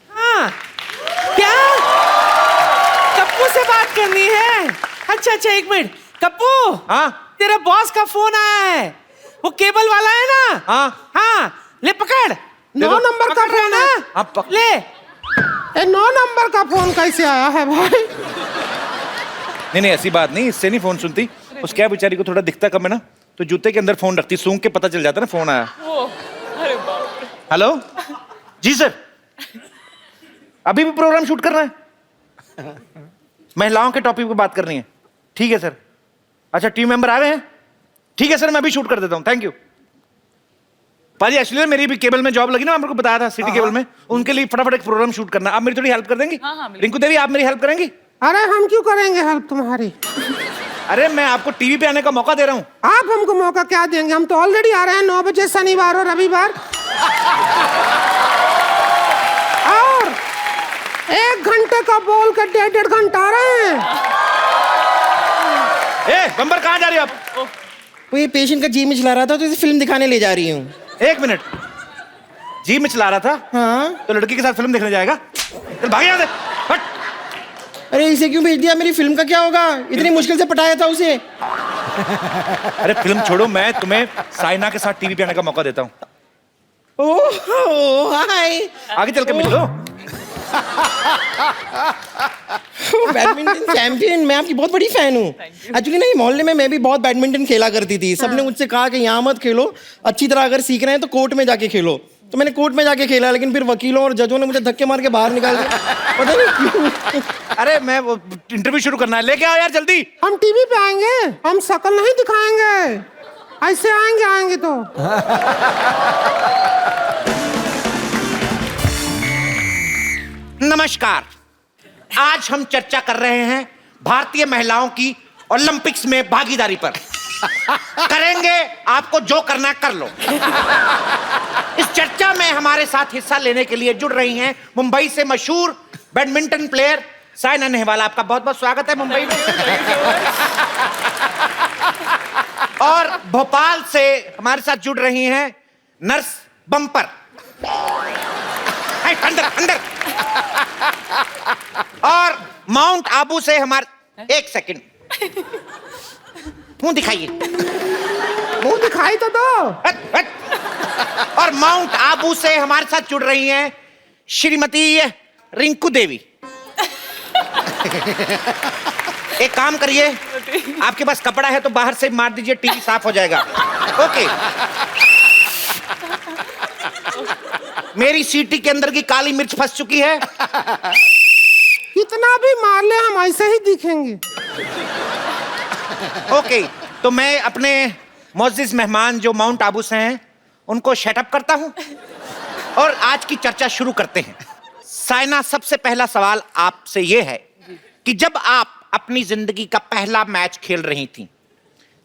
हाँ क्या कप्पू से बात करनी है? अच्छा 1 मिनट। कप्पू, हाँ तेरे बॉस का फोन आया है, वो केबल वाला है ना? हाँ ले पकड़। 9 नंबर का फोन है। ले। 9 नंबर का फोन कैसे आया है भाई? नहीं ऐसी बात नहीं, इससे नहीं फोन सुनती। उस क्या बेचारी को थोड़ा दिखता कम है ना, तो जूते के अंदर फोन रखती, सूंघ के पता चल जाता ना फोन आया। अरे बाप रे। हेलो जी सर, अभी भी प्रोग्राम शूट कर रहे हैं? महिलाओं के टॉपिक पे बात करनी है। ठीक है सर। अच्छा टीम मेंबर आ गए हैं? ठीक है सर, मैं अभी शूट कर देता हूँ, थैंक यू। पाजी एक्चुअली मेरी भी केबल में जॉब लगी ना, आपको बताया था सिटी केबल में, उनके लिए फटाफट एक प्रोग्राम शूट करना। आप मेरी थोड़ी हेल्प कर देंगी? रिंकू देवी आप मेरी हेल्प करेंगी? अरे हम क्यों करेंगे हेल्प तुम्हारी? अरे मैं आपको टीवी पे आने का मौका दे रहा हूँ। आप हमको मौका क्या देंगे? हम तो ऑलरेडी आ रहे हैं 9 बजे शनिवार और रविवार, और 1 घंटे का बोल कर 1.5 घंटा आ रहे हैं। बम्बर कहाँ जा रही हो आप? वो ये पेशेंट का जी में चला रहा था तो इसे फिल्म दिखाने ले जा रही हूँ। 1 मिनट, जी में चला रहा था? हाँ। तो लड़की के साथ फिल्म देखने जाएगा? चल भाग यहाँ से, हट। अरे इसे क्यों भेज दिया? मेरी फिल्म का क्या होगा? इतनी मुश्किल से पटाया था उसे। अरे फिल्म छोड़ो, मैं तुम्हें साइना के साथ टीवी पे आने का मौका देता हूँ। ओह हाय, आगे चल के मिलो। बैडमिंटन चैंपियन, मैं आपकी बहुत बड़ी फैन हूँ। एक्चुअली ना ये मोहल्ले में मैं भी बहुत बैडमिंटन खेला करती थी। सबने मुझसे कहा कि यहाँ मत खेलो, अच्छी तरह अगर सीख रहे हैं तो कोर्ट में जाके खेलो। तो मैंने कोर्ट में जाके खेला, लेकिन फिर वकीलों और जजों ने मुझे धक्के मार के बाहर निकाल दिया, पता नहीं क्यों। अरे मैं वो इंटरव्यू शुरू करना है, लेके आओ यार जल्दी। हम टीवी पे आएंगे, हम शक्ल नहीं दिखाएंगे, ऐसे आएंगे तो। नमस्कार, आज हम चर्चा कर रहे हैं भारतीय महिलाओं की ओलंपिक्स में भागीदारी पर। करेंगे, आपको जो करना कर लो। इस चर्चा में हमारे साथ हिस्सा लेने के लिए जुड़ रही हैं मुंबई से मशहूर बैडमिंटन प्लेयर साइना नेहवाल। आपका बहुत बहुत स्वागत है मुंबई में। और भोपाल से हमारे साथ जुड़ रही हैं नर्स बम्पर। अंदर अंदर। और माउंट आबू से हमारे, 1 सेकंड, मुंह दिखाइए, मुंह दिखाई तो दो। और माउंट आबू से हमारे साथ जुड़ रही हैं श्रीमती रिंकू देवी। एक काम करिए, आपके पास कपड़ा है तो बाहर से मार दीजिए, टीवी साफ हो जाएगा। ओके। मेरी सीटी के अंदर की काली मिर्च फंस चुकी है। कितना भी मार ले हम ऐसे ही दिखेंगे। ओके, तो मैं अपने मोअज़्ज़िज़ मेहमान जो माउंट आबू से हैं उनको शटअप करता हूं और आज की चर्चा शुरू करते हैं। साइना, सबसे पहला सवाल आपसे ये है कि जब आप अपनी जिंदगी का पहला मैच खेल रही थी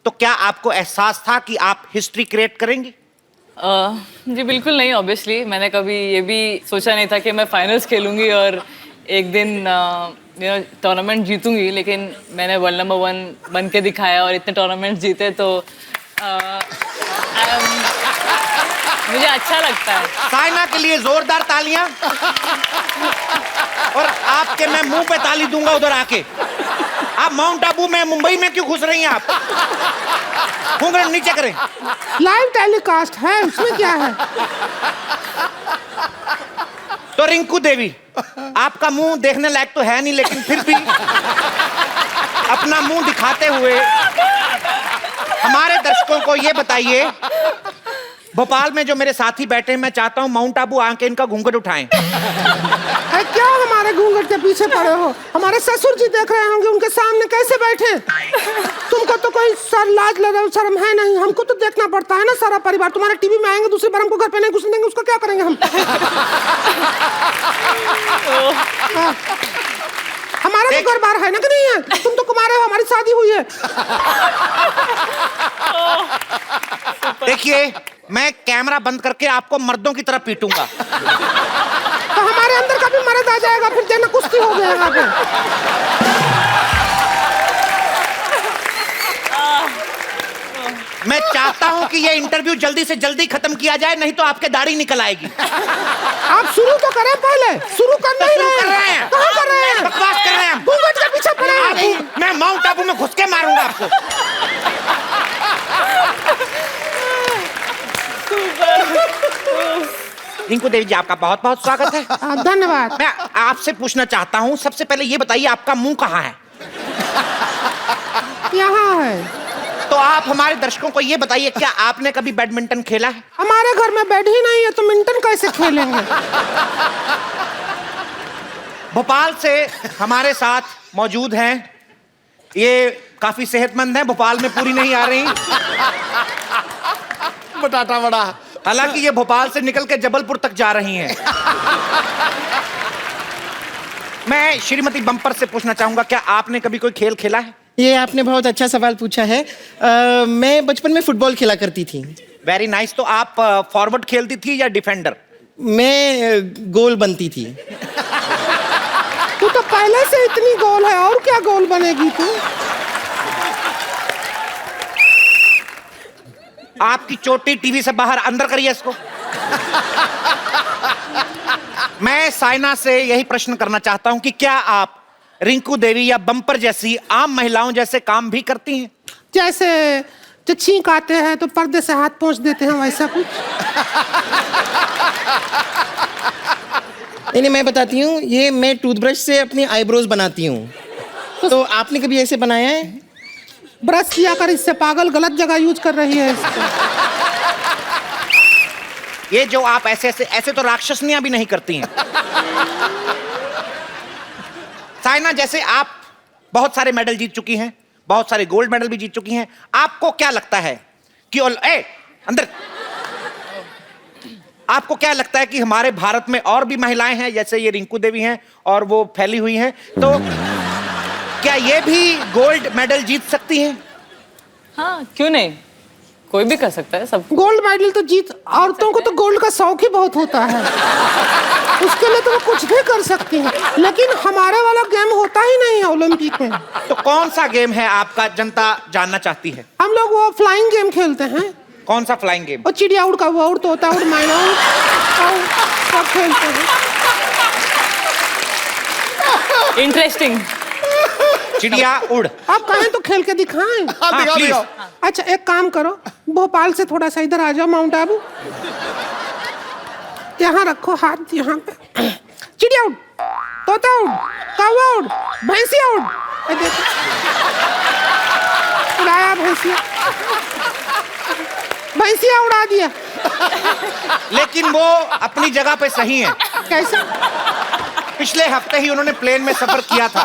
तो क्या आपको एहसास था कि आप हिस्ट्री क्रिएट करेंगी? जी बिल्कुल नहीं, ऑब्वियसली मैंने कभी ये भी सोचा नहीं था कि मैं फाइनल्स खेलूंगी और एक दिन टूर्नामेंट जीतूंगी, लेकिन मैंने वर्ल्ड नंबर 1 बन के दिखाया और इतने टूर्नामेंट जीते, तो मुझे अच्छा लगता है। साइना के लिए जोरदार तालियां। और आपके मैं मुंह पे ताली दूंगा उधर आके। आप माउंट आबू में, मुंबई में क्यों घुस रही हैं आप? घूंघट नीचे करें। लाइव टेलीकास्ट है, उसमें क्या है? तो रिंकू देवी, आपका मुंह देखने लायक तो है नहीं, लेकिन फिर भी अपना मुंह दिखाते हुए हमारे दर्शकों को ये बताइए, भोपाल में जो मेरे साथी बैठे हैं, मैं चाहता हूं माउंट आबू आके इनका घूंघट उठाएं। क्या हमारे घूंघट के पीछे पड़े हो? हमारे ससुर जी देख रहे होंगे, उनके सामने कैसे बैठे? तुमको तो कोई लाज शर्म है नहीं, हमको तो देखना पड़ता है ना सारा परिवार। तुम्हारे टीवी में आएंगे, दूसरी बार हमको घर पे नहीं घुसने देंगे, उसका क्या करेंगे हम? हमारा तो घर बार है ना कि नहीं है? तुम तो कुमारे हो, हमारी शादी हुई है। देखिए, मैं कैमरा बंद करके आपको मर्दों की तरह पीटूंगा। तो हमारे अंदर का भी मर्द आ जाएगा, फिर देखना कुश्ती हो गया यहाँ पे। मैं चाहता हूं कि ये इंटरव्यू जल्दी से जल्दी खत्म किया जाए, नहीं तो आपके दाढ़ी निकल आएगी। आप शुरू तो करें पहले। शुरू कर नहीं रहे हैं। कहाँ कर रहे हैं? बकवास कर रहे हैं। घूंघट के पीछे पड़े हैं। मैं माउंट आबू में घुस के मारूंगा आपको। रिंकू देवी जी, आपका बहुत बहुत स्वागत है। धन्यवाद। मैं आपसे पूछना चाहता हूं, सबसे पहले ये बताइए आपका मुंह कहाँ है? यहाँ है। तो आप हमारे दर्शकों को ये बताइए, क्या आपने कभी बैडमिंटन खेला है? हमारे घर में बेड ही नहीं है, तो मिंटन कैसे खेलेंगे? भोपाल से हमारे साथ मौजूद हैं, ये काफी सेहतमंद हैं, भोपाल में पूरी नहीं आ रही। बटाटा बड़ा। हालांकि ये भोपाल से निकल के जबलपुर तक जा रही हैं। मैं श्रीमती बम्पर से पूछना चाहूंगा, क्या आपने कभी कोई खेल खेला है? ये आपने बहुत अच्छा सवाल पूछा है। मैं बचपन में फुटबॉल खेला करती थी। Very nice. तो आप फॉरवर्ड खेलती थी या डिफेंडर? मैं गोल बनती थी। तू तो पहले से इतनी गोल है, और क्या गोल बनेगी तू? आपकी चोटी टीवी से बाहर, अंदर करिए इसको। मैं साइना से यही प्रश्न करना चाहता हूं कि क्या आप रिंकू देवी या बम्पर जैसी आम महिलाओं जैसे काम भी करती हैं? जैसे जो छींक आते हैं तो पर्दे से हाथ पोंछ देते हैं, वैसा कुछ? नहीं, मैं बताती हूँ, ये मैं टूथब्रश से अपनी आईब्रोज बनाती हूँ। तो आपने कभी ऐसे बनाया है? ब्रश किया कर, इससे पागल, गलत जगह यूज कर रही है इसको। ये जो आप ऐसे तो राक्षसनियां भी नहीं करती हैं। साइना, जैसे आप बहुत सारे मेडल जीत चुकी हैं, बहुत सारे गोल्ड मेडल भी जीत चुकी हैं, आपको क्या लगता है कि अंदर आपको क्या लगता है कि हमारे भारत में और भी महिलाएं हैं, जैसे ये रिंकू देवी हैं और वो फैली हुई हैं, तो क्या ये भी गोल्ड मेडल जीत सकती हैं? हाँ, क्यों नहीं, कोई भी कर सकता है। सब गोल्ड मेडल तो जीत, औरतों को तो गोल्ड का शौक ही बहुत होता है, उसके लिए तो वो कुछ भी कर सकती हैं। लेकिन हमारे वाला गेम होता ही नहीं है ओलंपिक में। तो कौन सा गेम है आपका, जनता जानना चाहती है? हम लोग वो फ्लाइंग गेम खेलते हैं। कौन सा फ्लाइंग गेम? वो चिड़िया उड़ का वो उड़, तोता उड़, मैना उड़, सब खेलते हैं। इंटरेस्टिंग। चिड़िया उड़। आप कहें तो खेल के दिखाएं। दिखाओ दिखाओ। अच्छा, एक काम करो, भोपाल से थोड़ा सा इधर आ जाओ, माउंट आबू। यहाँ रखो हाथ, यहाँ पे। चिड़िया उड़, तोता उड़, कौवा उड़, भैंसिया उड़। देखो, उड़ाया भैंसिया, भैंसिया उड़ा दिया। लेकिन वो अपनी जगह पे सही है। कैसे? पिछले हफ्ते ही उन्होंने प्लेन में सफर किया था।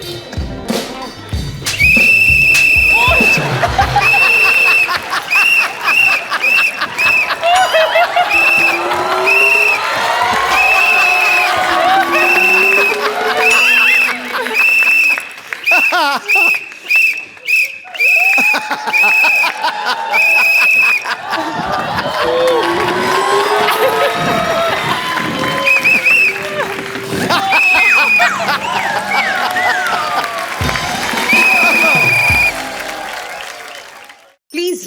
Please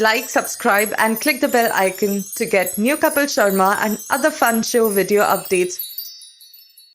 like, subscribe and click the bell icon to get new Kapil Sharma and other fun show video updates